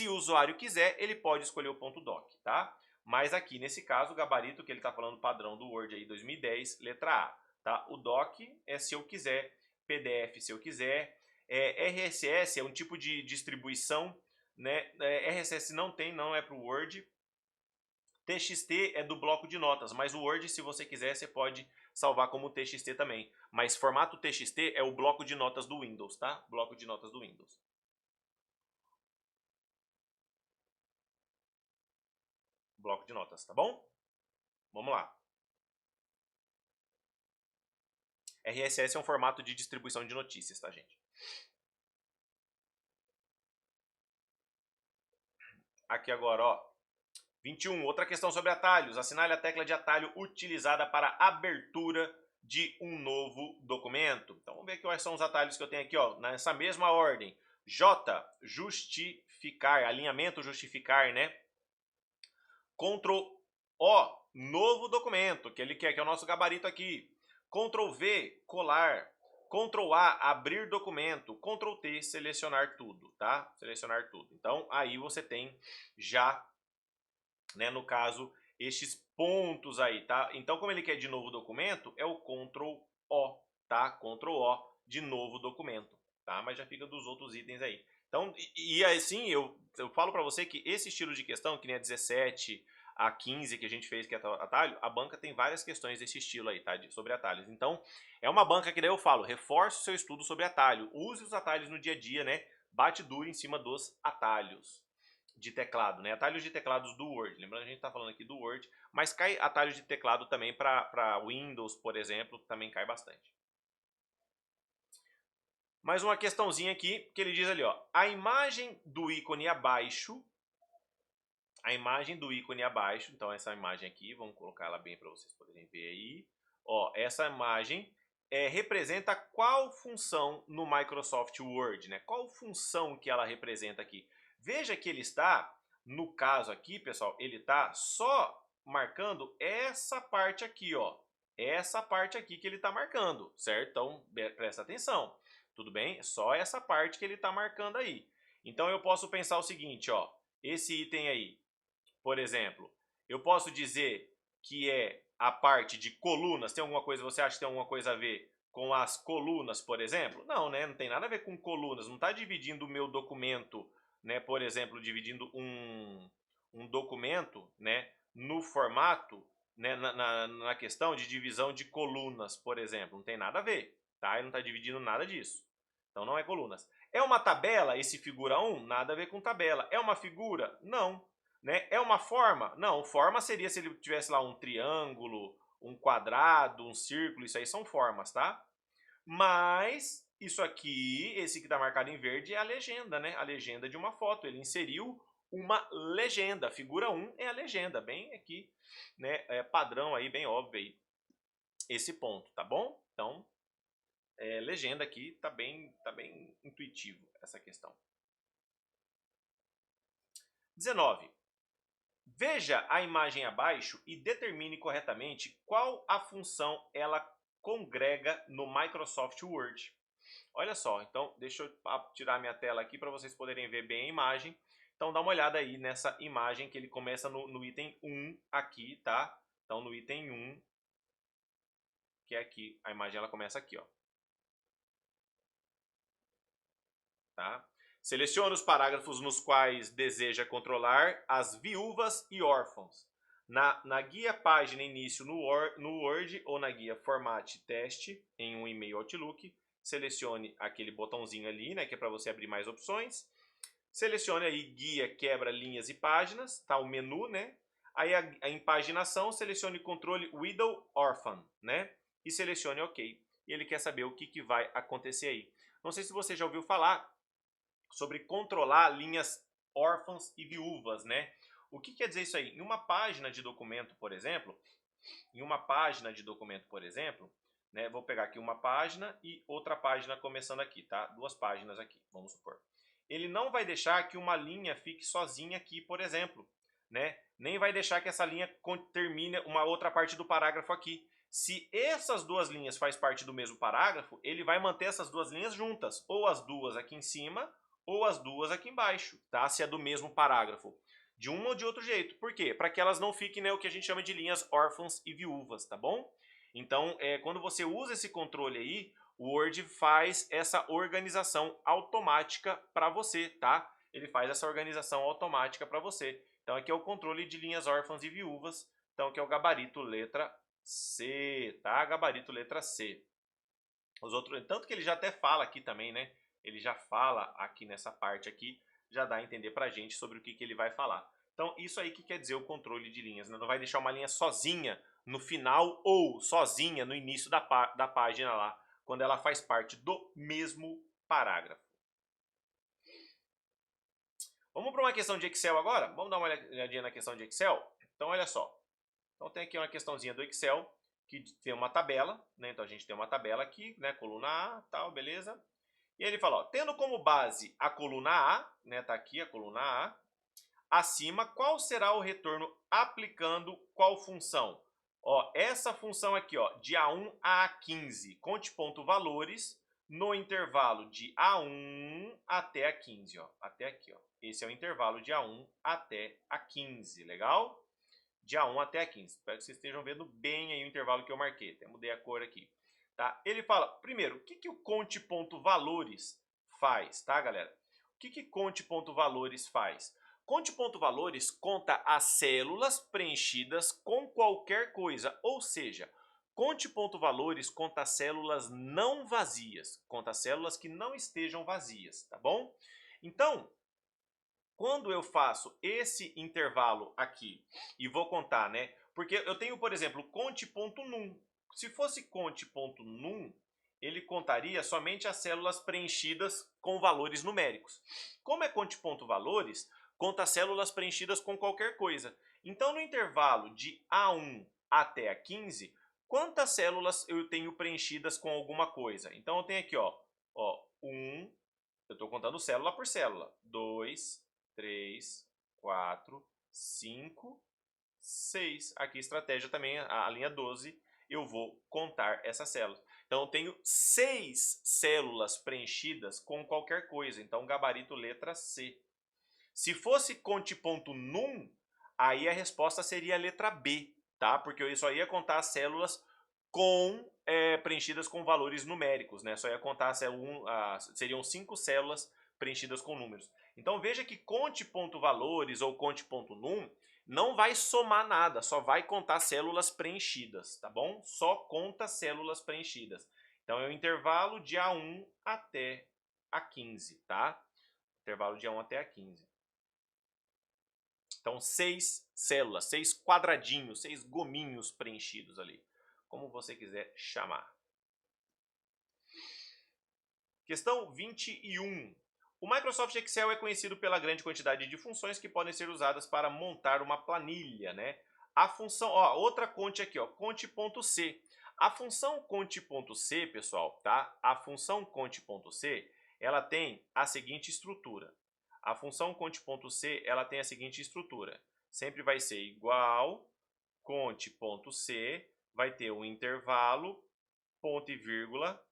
o usuário quiser, ele pode escolher o .doc, tá? Mas aqui, nesse caso, o gabarito que ele está falando padrão do Word aí 2010, letra A. Tá? O doc é se eu quiser, PDF se eu quiser, RSS é um tipo de distribuição, né? RSS não é para o Word, TXT é do bloco de notas, mas o Word, se você quiser, você pode salvar como TXT também. Mas formato TXT é o bloco de notas do Windows, tá? Bloco de notas do Windows. Bloco de notas, tá bom? Vamos lá. RSS é um formato de distribuição de notícias, tá, gente? Aqui agora, ó. 21. Outra questão sobre atalhos. Assinale a tecla de atalho utilizada para abertura de um novo documento. Então, vamos ver quais são os atalhos que eu tenho aqui, ó, nessa mesma ordem. J, justificar, alinhamento justificar, né? Ctrl O, novo documento, que ele quer, que é o nosso gabarito aqui. Ctrl V, colar. Ctrl A, abrir documento. Ctrl T, selecionar tudo, tá? Selecionar tudo. Então, aí você tem já, né, no caso, estes pontos aí, tá? Então, como ele quer de novo documento, é o Ctrl O, tá? Ctrl O, de novo documento, tá? Mas já fica dos outros itens aí. Então, e assim, eu falo para você que esse estilo de questão, que nem a 17, a 15 que a gente fez, que é atalho, a banca tem várias questões desse estilo aí, tá? Sobre atalhos. Então, é uma banca que daí eu falo, reforce o seu estudo sobre atalho. Use os atalhos no dia a dia, né? Bate duro em cima dos atalhos de teclado, né? Atalhos de teclados do Word. Lembrando que a gente está falando aqui do Word, mas cai atalhos de teclado também para Windows, por exemplo, também cai bastante. Mais uma questãozinha aqui, que ele diz ali, ó, a imagem do ícone abaixo, então essa imagem aqui, vamos colocar ela bem para vocês poderem ver aí, ó, essa imagem representa qual função no Microsoft Word, né? Qual função que ela representa aqui? Veja que ele está, no caso aqui, pessoal, ele está só marcando essa parte aqui, ó. Essa parte aqui que ele está marcando, certo? Então, presta atenção. Tudo bem? Só essa parte que ele está marcando aí. Então, eu posso pensar o seguinte, ó. Esse item aí, por exemplo, eu posso dizer que é a parte de colunas. Tem alguma coisa, você acha que tem alguma coisa a ver com as colunas, por exemplo? Não, né? Não tem nada a ver com colunas. Não está dividindo o meu documento, né? Por exemplo, dividindo um documento, né? No formato, né? Na questão de divisão de colunas, por exemplo. Não tem nada a ver, tá? Ele não está dividindo nada disso. Então não é colunas. É uma tabela, esse figura 1? Nada a ver com tabela. É uma figura? Não. Né? É uma forma? Não, forma seria se ele tivesse lá um triângulo, um quadrado, um círculo, isso aí são formas, tá? Mas Isso aqui, esse que está marcado em verde é a legenda, né? A legenda de uma foto. Ele inseriu uma legenda. A figura 1 é a legenda, bem aqui, né? É padrão aí, bem óbvio aí, esse ponto, tá bom? Então, legenda aqui tá bem intuitivo essa questão. 19. Veja a imagem abaixo e determine corretamente qual a função ela congrega no Microsoft Word. Olha só, então deixa eu tirar minha tela aqui para vocês poderem ver bem a imagem. Então dá uma olhada aí nessa imagem que ele começa no item 1 aqui, tá? Então no item 1, que é aqui, a imagem ela começa aqui, ó. Tá? Selecione os parágrafos nos quais deseja controlar as viúvas e órfãos. Na guia página início no Word ou na guia Formate Teste em um e-mail Outlook, selecione aquele botãozinho ali, né, que é para você abrir mais opções. Selecione aí guia, quebra, linhas e páginas, tá o menu, né? Aí a impaginação, selecione controle Widow Orphan, né? E selecione OK. E ele quer saber o que vai acontecer aí. Não sei se você já ouviu falar sobre controlar linhas órfãs e viúvas, né? O que quer dizer isso aí? Em uma página de documento, por exemplo, né, vou pegar aqui uma página e outra página começando aqui, tá? Duas páginas aqui, vamos supor. Ele não vai deixar que uma linha fique sozinha aqui, por exemplo, né? Nem vai deixar que essa linha termine uma outra parte do parágrafo aqui. Se essas duas linhas fazem parte do mesmo parágrafo, ele vai manter essas duas linhas juntas, ou as duas aqui em cima, ou as duas aqui embaixo, tá? Se é do mesmo parágrafo. De um ou de outro jeito. Por quê? Para que elas não fiquem, né, o que a gente chama de linhas órfãs e viúvas, tá bom? Então, quando você usa esse controle aí, o Word faz essa organização automática para você, tá? Ele faz essa organização automática para você. Então, aqui é o controle de linhas órfãs e viúvas. Então, aqui é o gabarito letra C, tá? Gabarito letra C. Os outros, tanto que ele já até fala aqui também, né? Ele já fala aqui nessa parte aqui, já dá a entender pra gente sobre o que ele vai falar. Então, isso aí que quer dizer o controle de linhas, né? Não vai deixar uma linha sozinha no final ou sozinha no início da página lá, quando ela faz parte do mesmo parágrafo. Vamos para uma questão de Excel agora? Vamos dar uma olhadinha na questão de Excel? Então, olha só. Então, tem aqui uma questãozinha do Excel, que tem uma tabela, né? Então, a gente tem uma tabela aqui, né? Coluna A, tal, beleza? E ele fala, ó, tendo como base a coluna A, né? Tá aqui a coluna A. Acima, qual será o retorno aplicando qual função? Ó, essa função aqui, ó, de A1 a A15, conte ponto valores no intervalo de A1 até A15, ó, até aqui, ó. Esse é o intervalo de A1 até A15, legal? De A1 até A15. Espero que vocês estejam vendo bem aí o intervalo que eu marquei. Até mudei a cor aqui. Tá? Ele fala, primeiro, o que o conte ponto valores faz, tá, galera? O que conte ponto valores faz? Conte ponto valores conta as células preenchidas com qualquer coisa, ou seja, conte ponto valores conta as células não vazias, conta as células que não estejam vazias, tá bom? Então, quando eu faço esse intervalo aqui e vou contar, né? Porque eu tenho, por exemplo, conte.num. Se fosse conte.num, ele contaria somente as células preenchidas com valores numéricos. Como é conte.valores, conta as células preenchidas com qualquer coisa. Então, no intervalo de A1 até A15, quantas células eu tenho preenchidas com alguma coisa? Então, eu tenho aqui, ó 1, eu estou contando célula por célula. 2, 3, 4, 5, 6. Aqui estratégia também, a linha 12, eu vou contar essas células. Então eu tenho 6 células preenchidas com qualquer coisa. Então gabarito letra C. Se fosse conte.num, aí a resposta seria a letra B, tá? Porque eu só ia contar as células preenchidas com valores numéricos, né? Só ia contar seriam 5 células preenchidas com números. Então veja que conte.valores ou conte.num não vai somar nada, só vai contar células preenchidas, tá bom? Só conta células preenchidas. Então é o intervalo de A1 até A15, tá? Intervalo de A1 até A15. Então 6 células, 6 quadradinhos, 6 gominhos preenchidos ali, como você quiser chamar. Questão 21. O Microsoft Excel é conhecido pela grande quantidade de funções que podem ser usadas para montar uma planilha, né? A função, ó, outra conte aqui, ó, conte.c. A função conte.c, pessoal, tá? A função conte.c, ela tem a seguinte estrutura. A função conte.c, ela tem a seguinte estrutura. Sempre vai ser igual conte.c, vai ter um intervalo, ponto e vírgula,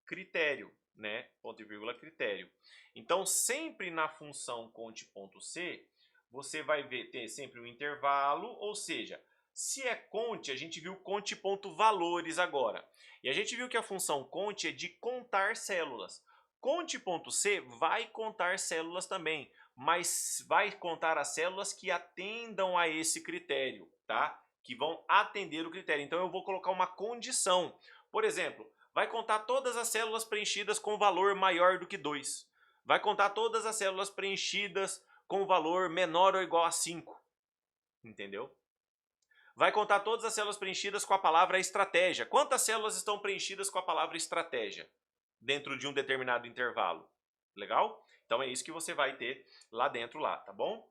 critério, né? Ponto e vírgula, critério. Então, sempre na função conte.c, você vai ter sempre um intervalo, ou seja, se é conte, a gente viu conte.valores agora. E a gente viu que a função conte é de contar células. Conte.c vai contar células também, mas vai contar as células que atendam a esse critério, tá? Que vão atender o critério. Então, eu vou colocar uma condição. Por exemplo, vai contar todas as células preenchidas com valor maior do que 2. Vai contar todas as células preenchidas com valor menor ou igual a 5. Entendeu? Vai contar todas as células preenchidas com a palavra estratégia. Quantas células estão preenchidas com a palavra estratégia dentro de um determinado intervalo? Legal? Então é isso que você vai ter lá dentro, lá, tá bom?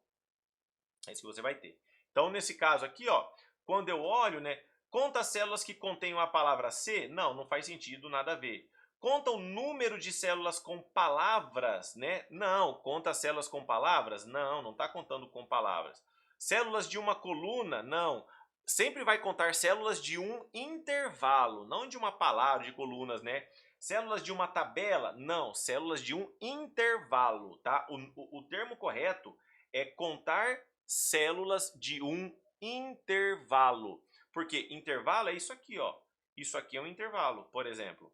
É isso que você vai ter. Então nesse caso aqui, ó, quando eu olho, né, conta as células que contêm a palavra C? Não, não faz sentido, nada a ver. Conta o número de células com palavras, né? Não. Conta as células com palavras? Não, não está contando com palavras. Células de uma coluna? Não. Sempre vai contar células de um intervalo, não de uma palavra, de colunas, né? Células de uma tabela? Não, células de um intervalo, tá? O termo correto é contar células de um intervalo. Porque intervalo é isso aqui, ó. Isso aqui é um intervalo, por exemplo.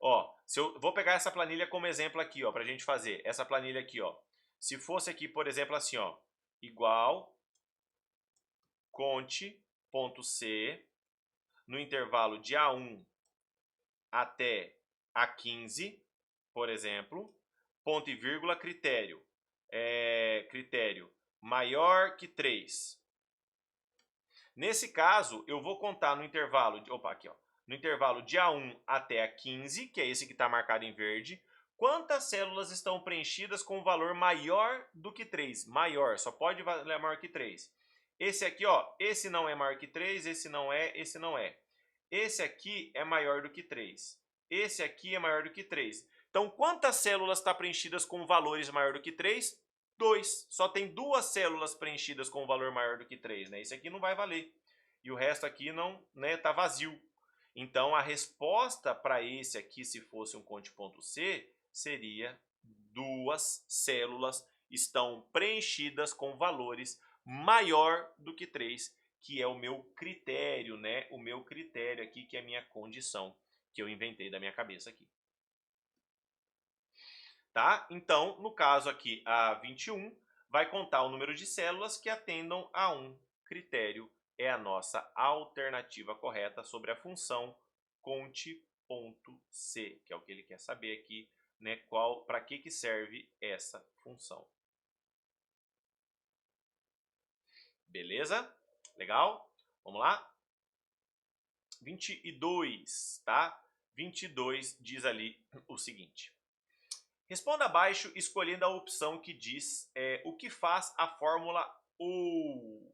Ó, se eu vou pegar essa planilha como exemplo aqui, ó, pra gente fazer. Essa planilha aqui, ó. Se fosse aqui, por exemplo, assim, ó, igual conte.c no intervalo de A1 até A15, por exemplo, ponto e vírgula, critério. Critério maior que 3. Nesse caso, eu vou contar no intervalo de, opa, aqui, ó, no intervalo de A1 até A15, que é esse que está marcado em verde, quantas células estão preenchidas com valor maior do que 3? Maior, só pode valer maior que 3. Esse aqui, ó, esse não é maior que 3, esse não é, esse não é. Esse aqui é maior do que 3. Esse aqui é maior do que 3. Então, quantas células estão preenchidas com valores maior do que 3? 2. Só tem 2 células preenchidas com valor maior do que 3, né? Isso aqui não vai valer. E o resto aqui não, né, tá vazio. Então, a resposta para esse aqui, se fosse um conte.c, seria 2 células estão preenchidas com valores maior do que 3, que é o meu critério, né? O meu critério aqui, que é a minha condição, que eu inventei da minha cabeça aqui. Tá? Então, no caso aqui, a 21 vai contar o número de células que atendam a um critério. É a nossa alternativa correta sobre a função conte.c, que é o que ele quer saber aqui, né? Para que serve essa função. Beleza? Legal? Vamos lá? 22, tá? 22 diz ali o seguinte. Responda abaixo escolhendo a opção que diz o que faz a fórmula OU.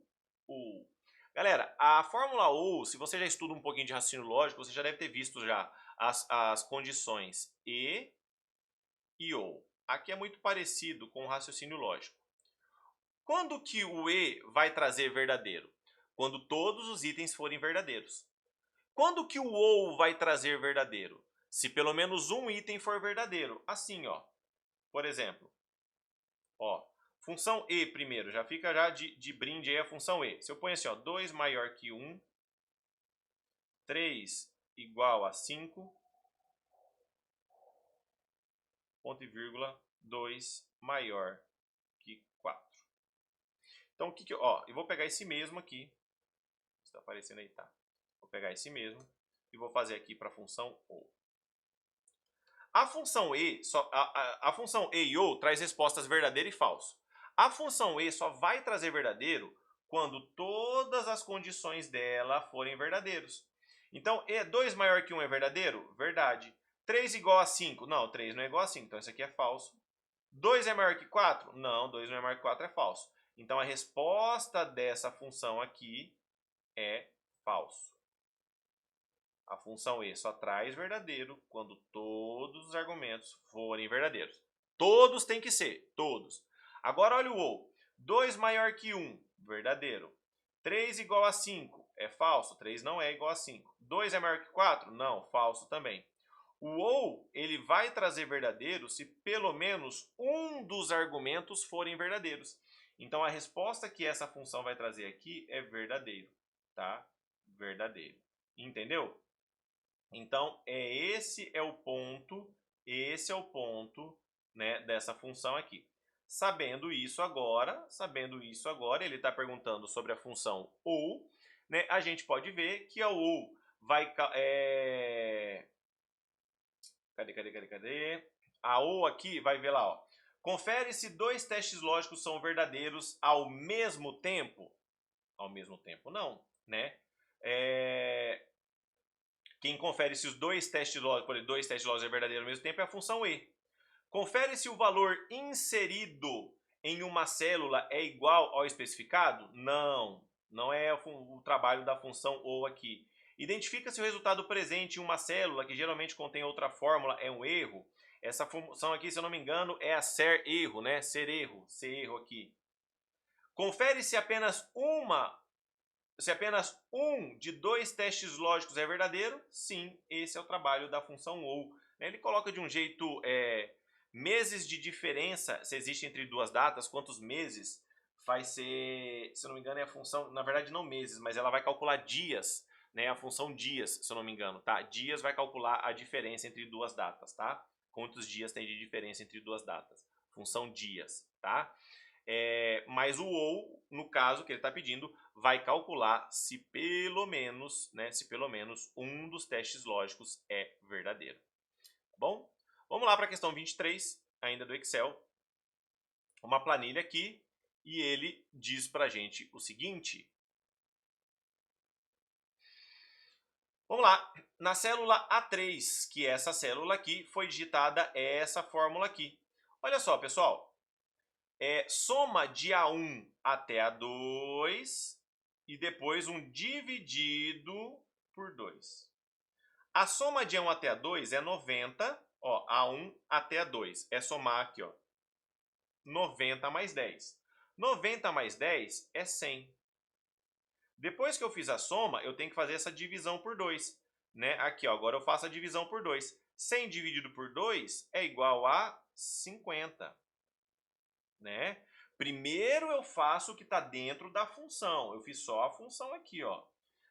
Galera, a fórmula OU, se você já estuda um pouquinho de raciocínio lógico, você já deve ter visto já as condições E e OU. Aqui é muito parecido com o raciocínio lógico. Quando que o E vai trazer verdadeiro? Quando todos os itens forem verdadeiros. Quando que o OU vai trazer verdadeiro? Se pelo menos um item for verdadeiro. Assim, ó. Por exemplo, ó, função E primeiro, já fica já de brinde aí a função E. Se eu ponho assim, ó, 2 maior que 1, 3 igual a 5, ponto e vírgula, 2 maior que 4. Então, o que eu, ó, eu vou pegar esse mesmo aqui, está aparecendo aí, tá? Vou pegar esse mesmo e vou fazer aqui para a função OU. A função E, a função E e OU traz respostas verdadeiro e falso. A função E só vai trazer verdadeiro quando todas as condições dela forem verdadeiros. Então, E 2 maior que 1 é verdadeiro? Verdade. 3 igual a 5? Não, 3 não é igual a 5, então isso aqui é falso. 2 é maior que 4? Não, 2 não é maior que 4, é falso. Então a resposta dessa função aqui é falso. A função e só traz verdadeiro quando todos os argumentos forem verdadeiros. Todos têm que ser, todos. Agora olha o ou. 2 maior que 1, verdadeiro. 3 igual a 5, é falso. 3 não é igual a 5. 2 é maior que 4? Não, falso também. O ou, ele vai trazer verdadeiro se pelo menos um dos argumentos forem verdadeiros. Então a resposta que essa função vai trazer aqui é verdadeiro, tá? Verdadeiro. Entendeu? Então, esse é o ponto, né, dessa função aqui. Sabendo isso agora, ele está perguntando sobre a função ou, né, a gente pode ver que a ou vai... Cadê? A ou aqui, vai ver lá, ó. Confere se dois testes lógicos são verdadeiros ao mesmo tempo. Ao mesmo tempo não, né? Quem confere se os dois testes lógicos é verdadeiro ao mesmo tempo é a função e. Confere se o valor inserido em uma célula é igual ao especificado? Não, não é o trabalho da função ou aqui. Identifica se o resultado presente em uma célula, que geralmente contém outra fórmula, é um erro. Essa função aqui, se eu não me engano, é a ser erro, né? Ser erro aqui. Confere se apenas um de dois testes lógicos é verdadeiro. Sim, esse é o trabalho da função ou. Ele coloca de um jeito meses de diferença, se existe entre duas datas, quantos meses vai ser, se eu não me engano, é a função, na verdade não meses, mas ela vai calcular dias, né? A função dias, se eu não me engano, tá? Dias vai calcular a diferença entre duas datas, tá? Quantos dias tem de diferença entre duas datas? Função dias, tá? Mas o ou, no caso que ele está pedindo, vai calcular se pelo menos um dos testes lógicos é verdadeiro. Tá bom? Vamos lá para a questão 23, ainda do Excel. Uma planilha aqui, e ele diz para a gente o seguinte. Vamos lá. Na célula A3, que é essa célula aqui, foi digitada essa fórmula aqui. Olha só, pessoal. Soma de A1 até A2 e depois um dividido por 2. A soma de A1 até A2 é 90, ó, A1 até A2. É somar aqui, ó, 90 mais 10. 90 mais 10 é 100. Depois que eu fiz a soma, eu tenho que fazer essa divisão por 2. Né? Aqui, ó, agora eu faço a divisão por 2. 100 dividido por 2 é igual a 50. Né? Primeiro eu faço o que está dentro da função. Eu fiz só a função aqui, ó.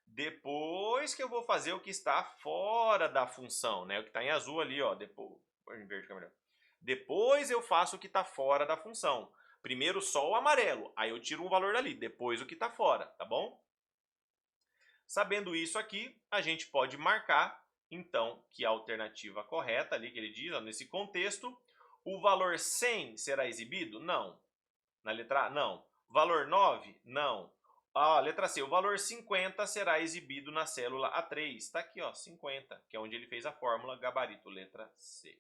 Depois que eu vou fazer o que está fora da função, né? O que está em azul ali, ó. Depois eu faço o que está fora da função. Primeiro só o amarelo, aí eu tiro um valor dali. Depois o que está fora, tá bom? Sabendo isso aqui, a gente pode marcar, então, que a alternativa correta ali, que ele diz, ó, nesse contexto, o valor 100 será exibido? Não. Na letra A, não. Valor 9? Não. Letra C, o valor 50 será exibido na célula A3. Está aqui, ó, 50, que é onde ele fez a fórmula gabarito, letra C.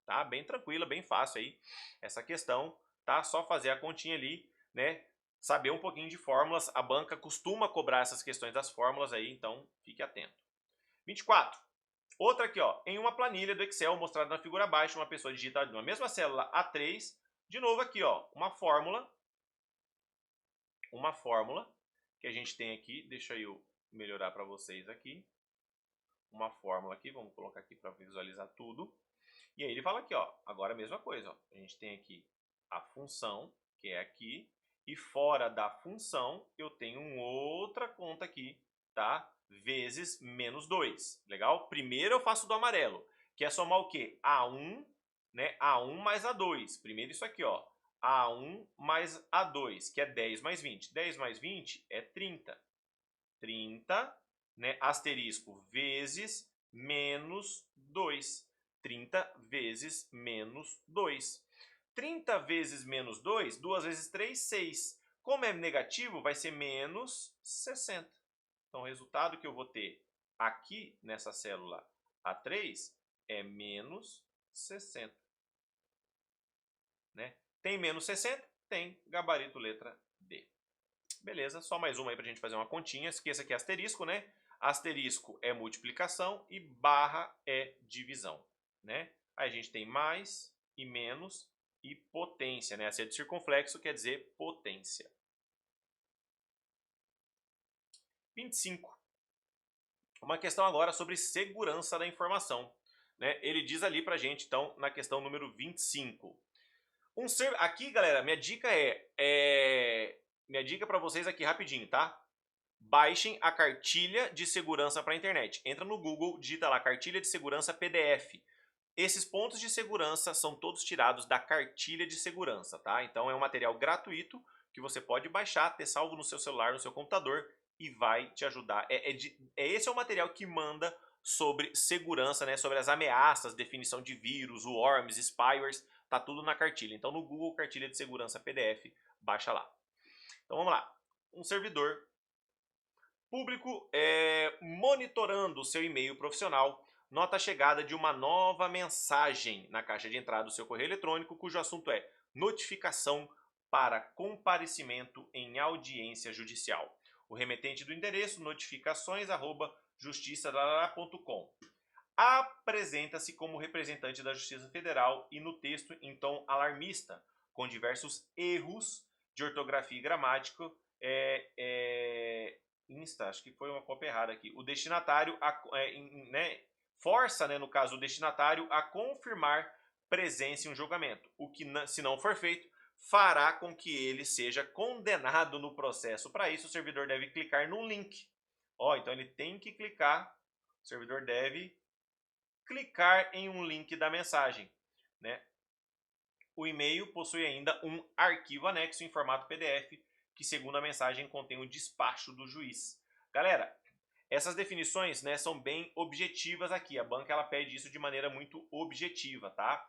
Tá? Bem tranquila, bem fácil aí essa questão, tá? Só fazer a continha ali, né? Saber um pouquinho de fórmulas. A banca costuma cobrar essas questões das fórmulas aí, então fique atento. 24. Outra aqui, ó. Em uma planilha do Excel mostrada na figura abaixo, uma pessoa digita na mesma célula A3. De novo aqui, ó, uma fórmula que a gente tem aqui. Deixa eu melhorar para vocês aqui. Uma fórmula aqui, vamos colocar aqui para visualizar tudo. E aí ele fala aqui, ó, agora a mesma coisa, ó. A gente tem aqui a função, que é aqui, e fora da função eu tenho outra conta aqui, tá? Vezes menos 2, legal? Primeiro eu faço do amarelo, que é somar o quê? A1, né? A1 mais A2. Primeiro isso aqui, ó. A1 mais A2, que é 10 mais 20. 10 mais 20 é 30. 30, né? Asterisco, vezes menos 2. 30 vezes menos 2. 30 vezes menos 2, 2 vezes 3, 6. Como é negativo, vai ser menos 60. Então, o resultado que eu vou ter aqui nessa célula A3 é menos 60. Né? Tem menos 60? Tem gabarito letra D. Beleza, só mais uma aí pra gente fazer uma continha. Esqueça que é asterisco, né? Asterisco é multiplicação e barra é divisão, né? Aí a gente tem mais e menos e potência, né? Acento circunflexo quer dizer potência. 25. Uma questão agora sobre segurança da informação, né? Ele diz ali pra gente, então, na questão número 25. Aqui, galera, minha dica minha dica para vocês aqui rapidinho, tá? Baixem a cartilha de segurança para a internet. Entra no Google, digita lá cartilha de segurança PDF. Esses pontos de segurança são todos tirados da cartilha de segurança, tá? Então é um material gratuito que você pode baixar, ter salvo no seu celular, no seu computador e vai te ajudar. Esse é o material que manda sobre segurança, né? Sobre as ameaças, definição de vírus, worms, spywares, tá tudo na cartilha. Então no Google, cartilha de segurança PDF, baixa lá. Então vamos lá. Um servidor público monitorando o seu e-mail profissional nota a chegada de uma nova mensagem na caixa de entrada do seu correio eletrônico, cujo assunto é notificação para comparecimento em audiência judicial. O remetente do endereço notificações@justiça.com apresenta-se como representante da Justiça Federal e no texto em tom alarmista, com diversos erros de ortografia e gramática. Acho que foi uma cópia errada aqui. O destinatário, força, né, no caso, o destinatário a confirmar presença em um julgamento, o que, se não for feito, fará com que ele seja condenado no processo. Para isso, o servidor deve clicar no link. Então ele tem que clicar, o servidor deve clicar em um link da mensagem, né? O e-mail possui ainda um arquivo anexo em formato PDF, que, segundo a mensagem, contém o despacho do juiz. Galera, essas definições, né, são bem objetivas aqui. A banca ela pede isso de maneira muito objetiva, tá?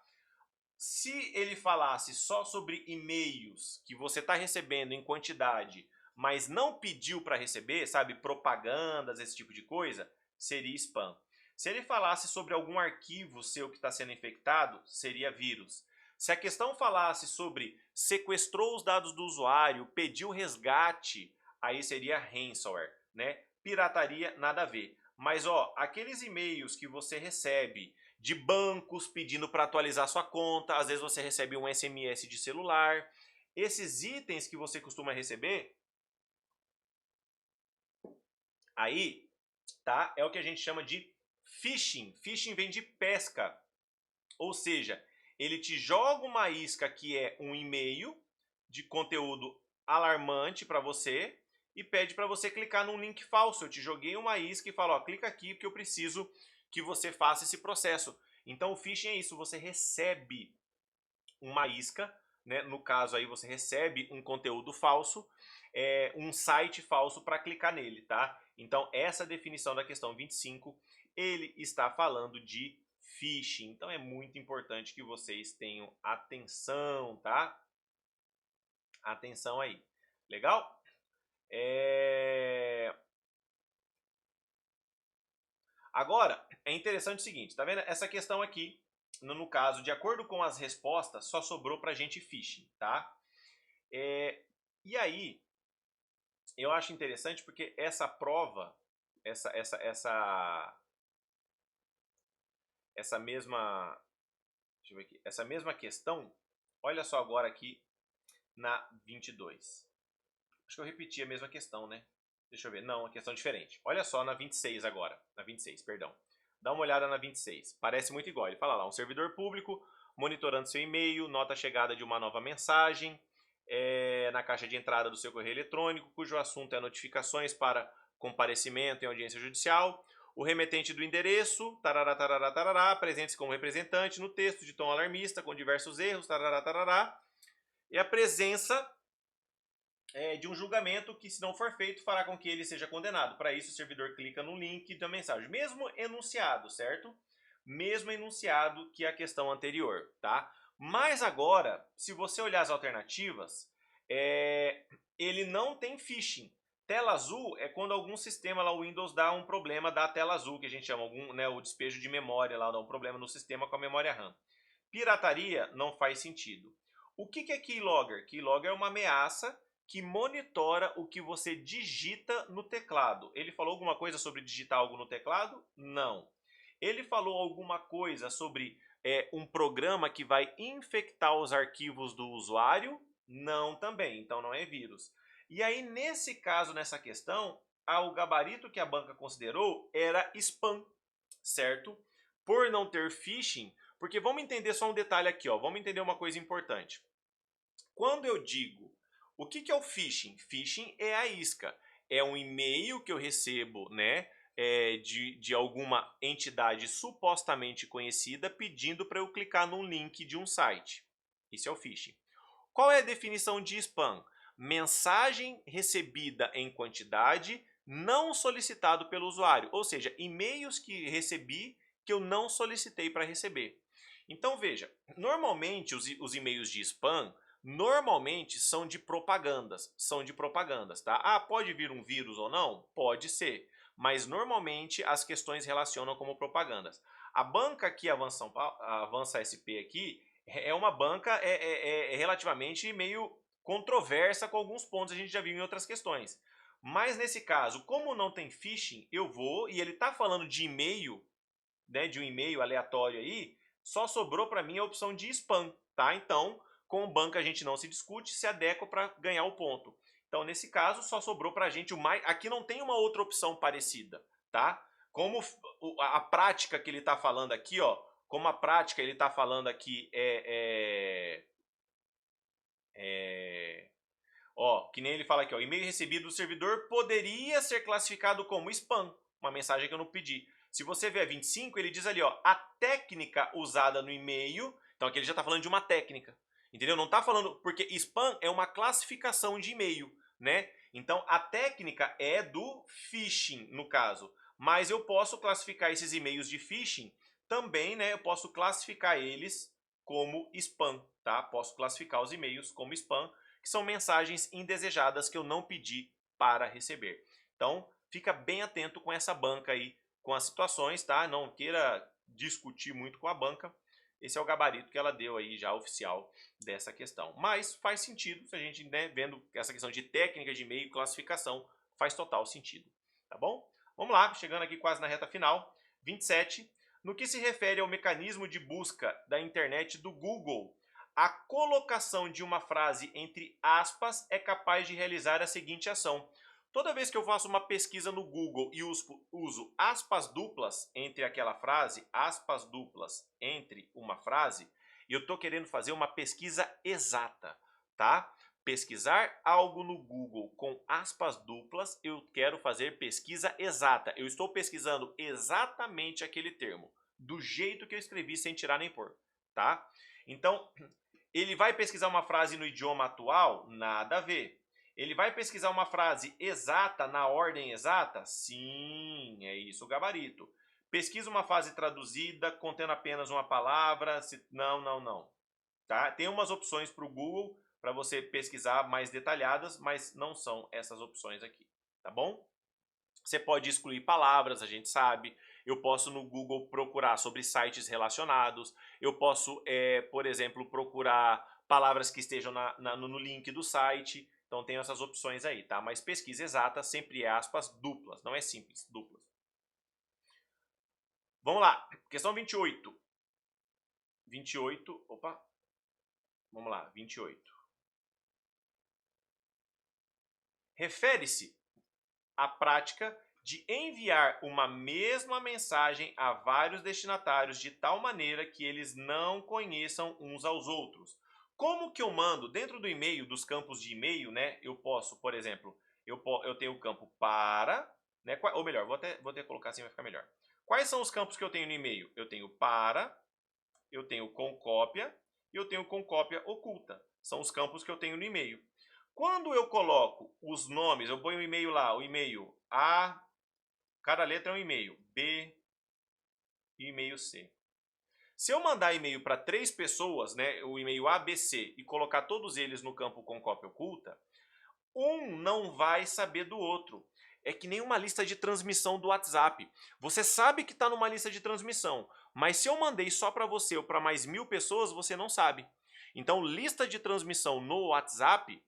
Se ele falasse só sobre e-mails que você está recebendo em quantidade, mas não pediu para receber, sabe, propagandas, esse tipo de coisa, seria spam. Se ele falasse sobre algum arquivo seu que está sendo infectado, seria vírus. Se a questão falasse sobre sequestrou os dados do usuário, pediu resgate, aí seria ransomware, né? Pirataria, nada a ver. Mas, aqueles e-mails que você recebe de bancos pedindo para atualizar sua conta, às vezes você recebe um SMS de celular, esses itens que você costuma receber, aí, tá? É o que a gente chama de phishing. Phishing vem de pesca, ou seja, ele te joga uma isca que é um e-mail de conteúdo alarmante para você e pede para você clicar num link falso. Eu te joguei uma isca e falo, clica aqui porque eu preciso que você faça esse processo. Então o phishing é isso, você recebe uma isca, né? No caso aí você recebe um conteúdo falso, um site falso para clicar nele, tá? Então essa definição da questão 25, ele está falando de phishing. Então é muito importante que vocês tenham atenção, tá? Atenção aí. Legal? Agora, é interessante o seguinte, tá vendo? Essa questão aqui, no caso, de acordo com as respostas, só sobrou pra gente phishing, tá? E aí, eu acho interessante porque essa prova, essa mesma, deixa eu ver aqui, essa mesma questão, olha só agora aqui na 22. Acho que eu repeti a mesma questão, né? Deixa eu ver. Não, uma questão diferente. Olha só na 26 agora. Na 26, perdão. Dá uma olhada na 26. Parece muito igual. Ele fala lá, um servidor público monitorando seu e-mail, nota a chegada de uma nova mensagem na caixa de entrada do seu correio eletrônico, cujo assunto é notificações para comparecimento em audiência judicial. O remetente do endereço, tarará, tarará, tarará, apresente-se como representante no texto de tom alarmista, com diversos erros, tarará, tarará. E a presença de um julgamento que, se não for feito, fará com que ele seja condenado. Para isso, o servidor clica no link da mensagem. Mesmo enunciado, certo? Mesmo enunciado que a questão anterior, tá? Mas agora, se você olhar as alternativas, ele não tem phishing, Tela azul é quando algum sistema lá, o Windows, dá um problema da tela azul, que a gente chama, o despejo de memória lá, dá um problema no sistema com a memória RAM. Pirataria não faz sentido. O que é keylogger? Keylogger é uma ameaça que monitora o que você digita no teclado. Ele falou alguma coisa sobre digitar algo no teclado? Não. Ele falou alguma coisa sobre um programa que vai infectar os arquivos do usuário? Não também, então não é vírus. E aí, nesse caso, nessa questão, o gabarito que a banca considerou era spam, certo? Por não ter phishing, porque vamos entender só um detalhe aqui, ó, vamos entender uma coisa importante. Quando eu digo, o que é o phishing? Phishing é a isca, é um e-mail que eu recebo, né, de alguma entidade supostamente conhecida pedindo para eu clicar num link de um site. Isso é o phishing. Qual é a definição de spam? Mensagem recebida em quantidade não solicitado pelo usuário, ou seja, e-mails que recebi que eu não solicitei para receber. Então veja, normalmente os e-mails de spam normalmente são de propagandas, tá? Ah, pode vir um vírus ou não? Pode ser, mas normalmente as questões relacionam como propagandas. A banca aqui, Avança SP aqui, é uma banca relativamente meio controversa com alguns pontos, a gente já viu em outras questões. Mas nesse caso, como não tem phishing, eu vou, e ele está falando de e-mail, né, de um e-mail aleatório aí, só sobrou para mim a opção de spam, tá? Então, com banca a gente não se discute, se adequa para ganhar o ponto. Então, nesse caso, só sobrou para a gente o mais... Aqui não tem uma outra opção parecida, tá? Como a prática que ele está falando aqui, ó, como a prática ele está falando aqui ó, que nem ele fala aqui, ó, e-mail recebido do servidor poderia ser classificado como spam, uma mensagem que eu não pedi. Se você ver a 25, ele diz ali, ó, a técnica usada no e-mail, então aqui ele já está falando de uma técnica, entendeu? Não está falando, porque spam é uma classificação de e-mail, né? Então a técnica é do phishing, no caso, mas eu posso classificar esses e-mails de phishing também, né? Eu posso classificar eles como spam, tá? Posso classificar os e-mails como spam, que são mensagens indesejadas que eu não pedi para receber. Então, fica bem atento com essa banca aí, com as situações, tá? Não queira discutir muito com a banca. Esse é o gabarito que ela deu aí já oficial dessa questão. Mas faz sentido, se a gente, né, vendo essa questão de técnica de e-mail, classificação, faz total sentido, tá bom? Vamos lá, chegando aqui quase na reta final. 27. No que se refere ao mecanismo de busca da internet do Google, a colocação de uma frase entre aspas é capaz de realizar a seguinte ação. Toda vez que eu faço uma pesquisa no Google e uso aspas duplas entre aquela frase, aspas duplas entre uma frase, e eu estou querendo fazer uma pesquisa exata, tá? Pesquisar algo no Google com aspas duplas, eu quero fazer pesquisa exata. Eu estou pesquisando exatamente aquele termo, do jeito que eu escrevi sem tirar nem pôr, tá? Então, ele vai pesquisar uma frase no idioma atual? Nada a ver. Ele vai pesquisar uma frase exata na ordem exata? Sim, é isso o gabarito. Pesquisa uma frase traduzida contendo apenas uma palavra? Não, não, não. Tá? Tem umas opções para o Google para você pesquisar mais detalhadas, mas não são essas opções aqui, tá bom? Você pode excluir palavras, a gente sabe. Eu posso no Google procurar sobre sites relacionados. Eu posso, por exemplo, procurar palavras que estejam no link do site. Então tem essas opções aí, tá? Mas pesquisa exata sempre é aspas duplas, não é simples, duplas. Vamos lá, questão 28. 28, opa. Vamos lá, 28. Refere-se à prática de enviar uma mesma mensagem a vários destinatários de tal maneira que eles não conheçam uns aos outros. Como que eu mando dentro do e-mail, dos campos de e-mail, né? Eu posso, por exemplo, eu tenho o campo para, né? Ou melhor, vou até colocar assim, vai ficar melhor. Quais são os campos que eu tenho no e-mail? Eu tenho para, eu tenho com cópia e eu tenho com cópia oculta. São os campos que eu tenho no e-mail. Quando eu coloco os nomes, eu ponho o e-mail lá, o e-mail A, cada letra é um e-mail, B e e-mail C. Se eu mandar e-mail para 3 pessoas, né, o e-mail A, B, C, e colocar todos eles no campo com cópia oculta, um não vai saber do outro. É que nem uma lista de transmissão do WhatsApp. Você sabe que está numa lista de transmissão, mas se eu mandei só para você ou para mais 1000 pessoas, você não sabe. Então, lista de transmissão no WhatsApp,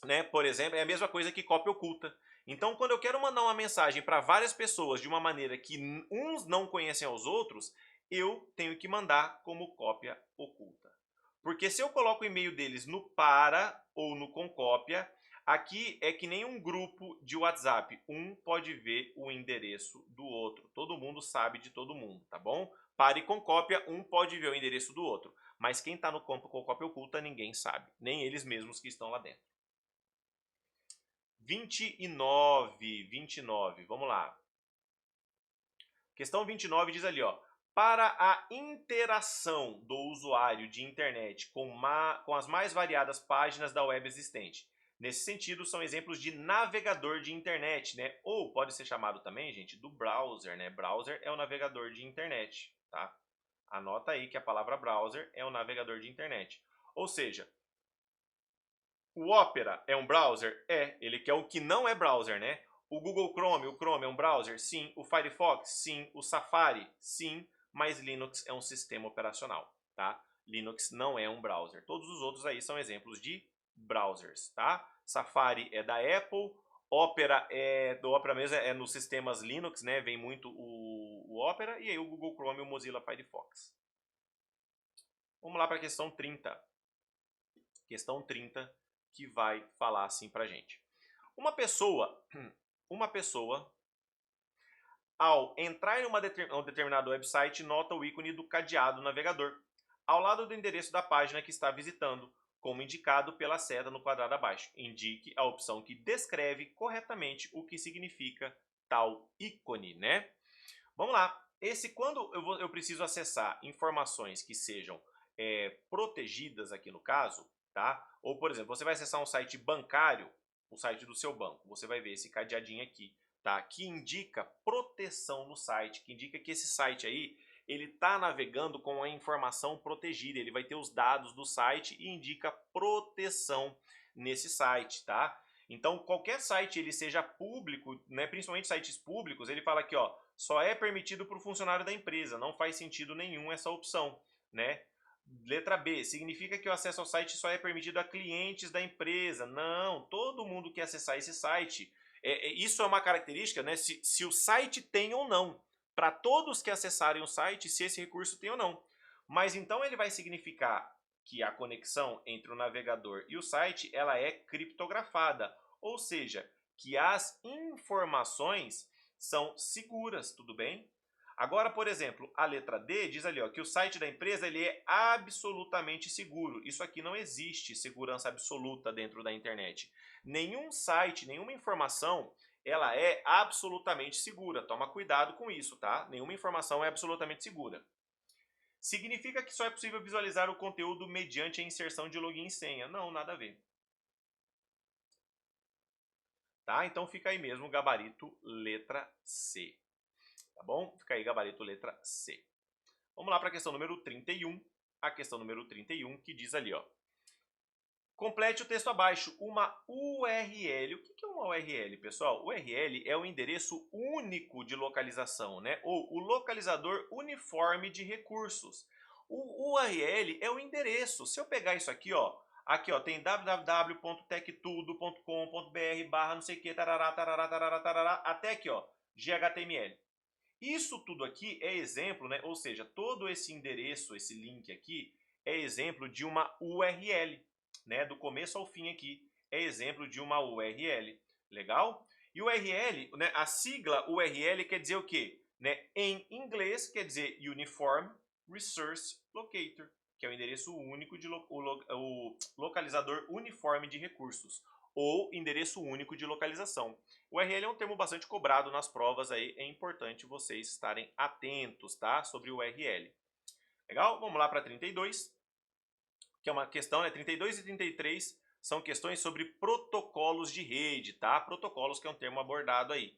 né, por exemplo, é a mesma coisa que cópia oculta. Então, quando eu quero mandar uma mensagem para várias pessoas de uma maneira que uns não conhecem aos outros, eu tenho que mandar como cópia oculta. Porque se eu coloco o e-mail deles no para ou no com cópia, aqui é que nem um grupo de WhatsApp. Um pode ver o endereço do outro. Todo mundo sabe de todo mundo, tá bom? Para e com cópia, um pode ver o endereço do outro. Mas quem está no com cópia oculta, ninguém sabe. Nem eles mesmos que estão lá dentro. 29, vamos lá. Questão 29 diz ali, ó. Para a interação do usuário de internet com as mais variadas páginas da web existente. Nesse sentido, são exemplos de navegador de internet, né? Ou pode ser chamado também, gente, do browser, né? Browser é o navegador de internet, tá? Anota aí que a palavra browser é o navegador de internet. Ou seja, o Opera é um browser? É, ele quer o que não é browser, né? O Google Chrome, o Chrome é um browser? Sim. O Firefox? Sim. O Safari? Sim. Mas Linux é um sistema operacional, tá? Linux não é um browser. Todos os outros aí são exemplos de browsers, tá? Safari é da Apple, Opera é do Opera mesmo, é nos sistemas Linux, né? Vem muito o Opera, e aí o Google Chrome e o Mozilla Firefox. Vamos lá para a questão 30. Questão 30, que vai falar assim pra gente. Uma pessoa, ao entrar em um determinado website, nota o ícone do cadeado navegador, ao lado do endereço da página que está visitando, como indicado pela seta no quadrado abaixo. Indique a opção que descreve corretamente o que significa tal ícone, né? Vamos lá. Quando eu preciso acessar informações que sejam protegidas aqui no caso, tá? Ou, por exemplo, você vai acessar um site bancário, o site do seu banco, você vai ver esse cadeadinho aqui, tá? Que indica proteção no site, que indica que esse site aí, ele está navegando com a informação protegida, ele vai ter os dados do site e indica proteção nesse site, tá? Então, qualquer site, ele seja público, né, principalmente sites públicos, ele fala aqui, ó, só é permitido para o funcionário da empresa, não faz sentido nenhum essa opção, né? Letra B, significa que o acesso ao site só é permitido a clientes da empresa. Não, todo mundo que acessar esse site, isso é uma característica, né? Se o site tem ou não. Para todos que acessarem o site, se esse recurso tem ou não. Mas então ele vai significar que a conexão entre o navegador e o site, ela é criptografada. Ou seja, que as informações são seguras, tudo bem? Agora, por exemplo, a letra D diz ali, ó, que o site da empresa ele é absolutamente seguro. Isso aqui não existe segurança absoluta dentro da internet. Nenhum site, nenhuma informação, ela é absolutamente segura. Toma cuidado com isso, tá? Nenhuma informação é absolutamente segura. Significa que só é possível visualizar o conteúdo mediante a inserção de login e senha. Não, nada a ver. Tá? Então fica aí mesmo o gabarito letra C. Tá bom? Fica aí gabarito letra C. Vamos lá para a questão número 31. A questão número 31 que diz ali, ó. Complete o texto abaixo. Uma URL. O que é uma URL, pessoal? URL é o endereço único de localização, né? Ou o localizador uniforme de recursos. O URL é o endereço. Se eu pegar isso aqui, ó, tem www.tectudo.com.br barra não sei o que, tarará, tarará, tarará, tarará, até aqui, ó, GHTML. Isso tudo aqui é exemplo, né? Ou seja, todo esse endereço, esse link aqui, é exemplo de uma URL, né? Do começo ao fim aqui, é exemplo de uma URL. Legal? E URL, né? A sigla URL quer dizer o quê? Né? Em inglês quer dizer Uniform Resource Locator, que é o endereço único de o localizador uniforme de recursos, ou endereço único de localização. O URL é um termo bastante cobrado nas provas aí, é importante vocês estarem atentos, tá? Sobre o URL. Legal? Vamos lá para 32, que é uma questão, né? 32 e 33 são questões sobre protocolos de rede, tá? Protocolos, que é um termo abordado aí.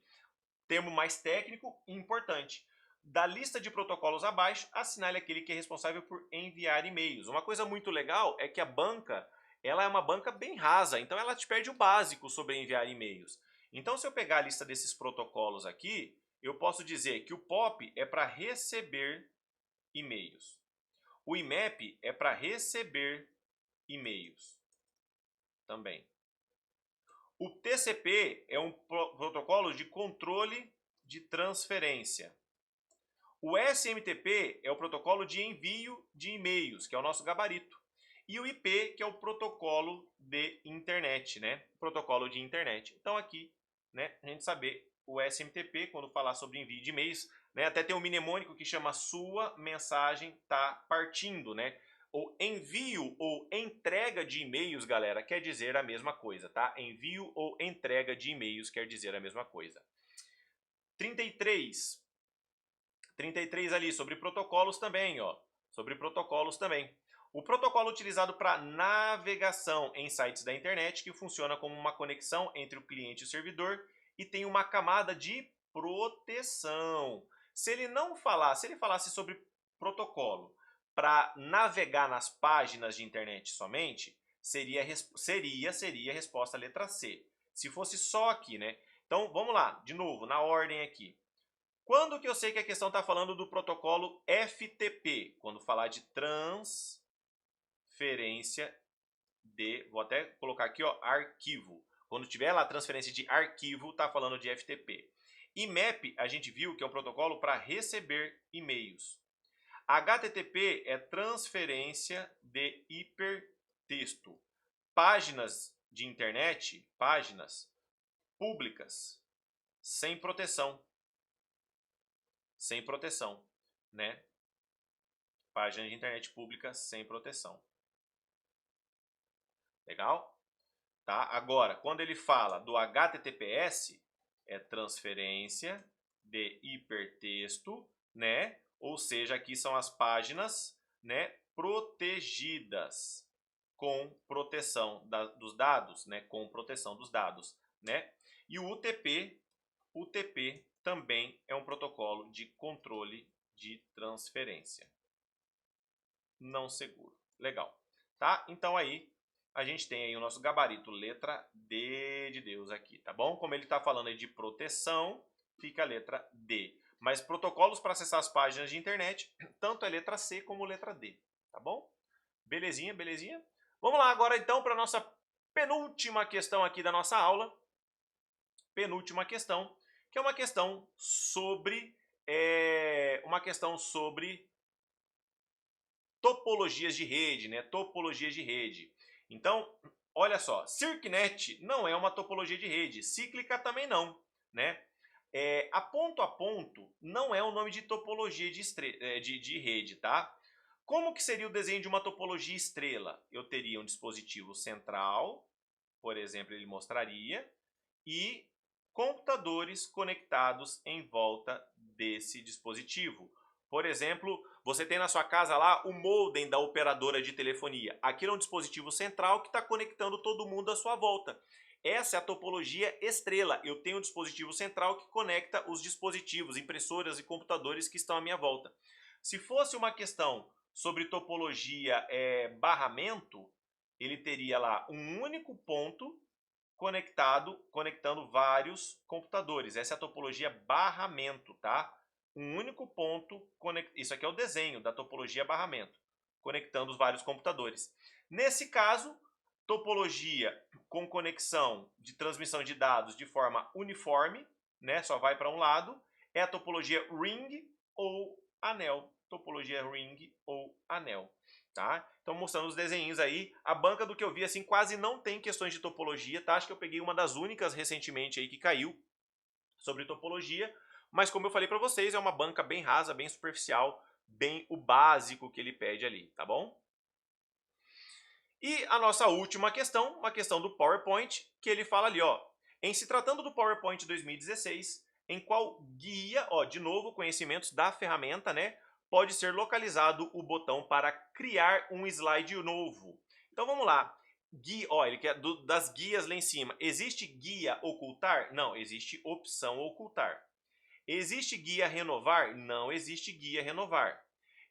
Termo mais técnico e importante. Da lista de protocolos abaixo, assinale aquele que é responsável por enviar e-mails. Uma coisa muito legal é que a banca, ela é uma banca bem rasa, então ela te pede o básico sobre enviar e-mails. Então, se eu pegar a lista desses protocolos aqui, eu posso dizer que o POP é para receber e-mails. O IMAP é para receber e-mails também. O TCP é um protocolo de controle de transferência. O SMTP é o protocolo de envio de e-mails, que é o nosso gabarito. E o IP, que é o protocolo de internet, né? Protocolo de internet. Então aqui, né, a gente saber o SMTP, quando falar sobre envio de e-mails, né, até tem um mnemônico que chama sua mensagem tá partindo, né? O envio ou entrega de e-mails, galera, quer dizer a mesma coisa, tá? Envio ou entrega de e-mails quer dizer a mesma coisa. 33 ali, sobre protocolos também, ó. Sobre protocolos também. O protocolo utilizado para navegação em sites da internet, que funciona como uma conexão entre o cliente e o servidor e tem uma camada de proteção. Se ele falasse sobre protocolo para navegar nas páginas de internet somente, seria a resposta letra C. Se fosse só aqui, né? Então, vamos lá, de novo, na ordem aqui. Quando que eu sei que a questão está falando do protocolo FTP? Quando falar de transferência de, vou até colocar aqui, ó, arquivo. Quando tiver lá transferência de arquivo, está falando de FTP. IMAP, a gente viu que é um protocolo para receber e-mails. HTTP é transferência de hipertexto. Páginas de internet, páginas públicas, sem proteção. Sem proteção, né? Página de internet pública sem proteção. Legal? Tá? Agora, quando ele fala do HTTPS, é transferência de hipertexto, né? Ou seja, aqui são as páginas, né, protegidas com proteção dos dados, né? Com proteção dos dados, né? E o UTP também é um protocolo de controle de transferência não seguro. Legal. Tá? Então aí a gente tem aí o nosso gabarito letra D de Deus aqui, tá bom? Como ele está falando aí de proteção, fica a letra D. Mas protocolos para acessar as páginas de internet, tanto é letra C como letra D, tá bom? Belezinha, belezinha? Vamos lá agora então para a nossa penúltima questão aqui da nossa aula. Penúltima questão, que é uma questão sobre topologias de rede, né? Topologias de rede. Então, olha só, CircNet não é uma topologia de rede, cíclica também não, né? A ponto não é o nome de topologia de rede, tá? Como que seria o desenho de uma topologia estrela? Eu teria um dispositivo central, por exemplo, ele mostraria, e computadores conectados em volta desse dispositivo. Por exemplo, você tem na sua casa lá o modem da operadora de telefonia. Aquilo é um dispositivo central que está conectando todo mundo à sua volta. Essa é a topologia estrela. Eu tenho um dispositivo central que conecta os dispositivos, impressoras e computadores que estão à minha volta. Se fosse uma questão sobre topologia barramento, ele teria lá um único ponto conectando vários computadores. Essa é a topologia barramento, tá? Um único ponto, isso aqui é o desenho da topologia barramento, conectando os vários computadores. Nesse caso, topologia com conexão de transmissão de dados de forma uniforme, né? Só vai para um lado, é a topologia ring ou anel. Topologia ring ou anel. Tá? Então, mostrando os desenhos aí. A banca, do que eu vi, assim, quase não tem questões de topologia, tá? Acho que eu peguei uma das únicas recentemente aí que caiu sobre topologia. Mas, como eu falei para vocês, é uma banca bem rasa, bem superficial, bem o básico que ele pede ali, tá bom? E a nossa última questão, uma questão do PowerPoint, que ele fala ali, ó. Em se tratando do PowerPoint 2016, em qual guia, ó, de novo, conhecimentos da ferramenta, né? Pode ser localizado o botão para criar um slide novo. Então vamos lá. Guia, ó, ele quer das guias lá em cima. Existe guia ocultar? Não, existe opção ocultar. Existe guia renovar? Não existe guia renovar.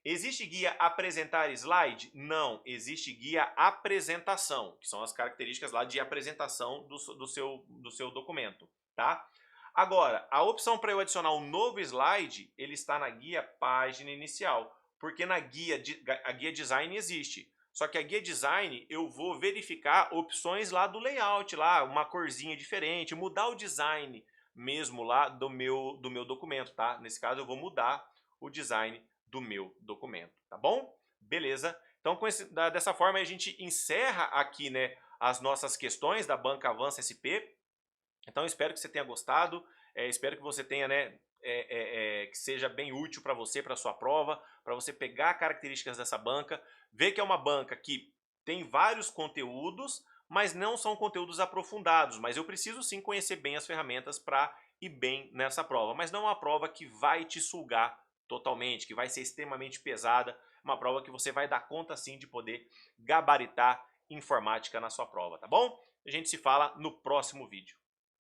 Existe guia apresentar slide? Não, existe guia apresentação, que são as características lá de apresentação do seu documento, tá? Agora, a opção para eu adicionar um novo slide, ele está na guia página inicial, porque a guia design existe. Só que a guia design eu vou verificar opções lá do layout, lá uma corzinha diferente, mudar o design mesmo lá do meu documento, tá? Nesse caso eu vou mudar o design do meu documento, tá bom? Beleza? Então dessa forma a gente encerra aqui, né, as nossas questões da banca Avança SP. Então espero que você tenha gostado, espero que você tenha, né, que seja bem útil para você, para sua prova, para você pegar características dessa banca, ver que é uma banca que tem vários conteúdos, mas não são conteúdos aprofundados, mas eu preciso sim conhecer bem as ferramentas para ir bem nessa prova, mas não é uma prova que vai te sugar totalmente, que vai ser extremamente pesada, uma prova que você vai dar conta sim de poder gabaritar informática na sua prova, tá bom? A gente se fala no próximo vídeo.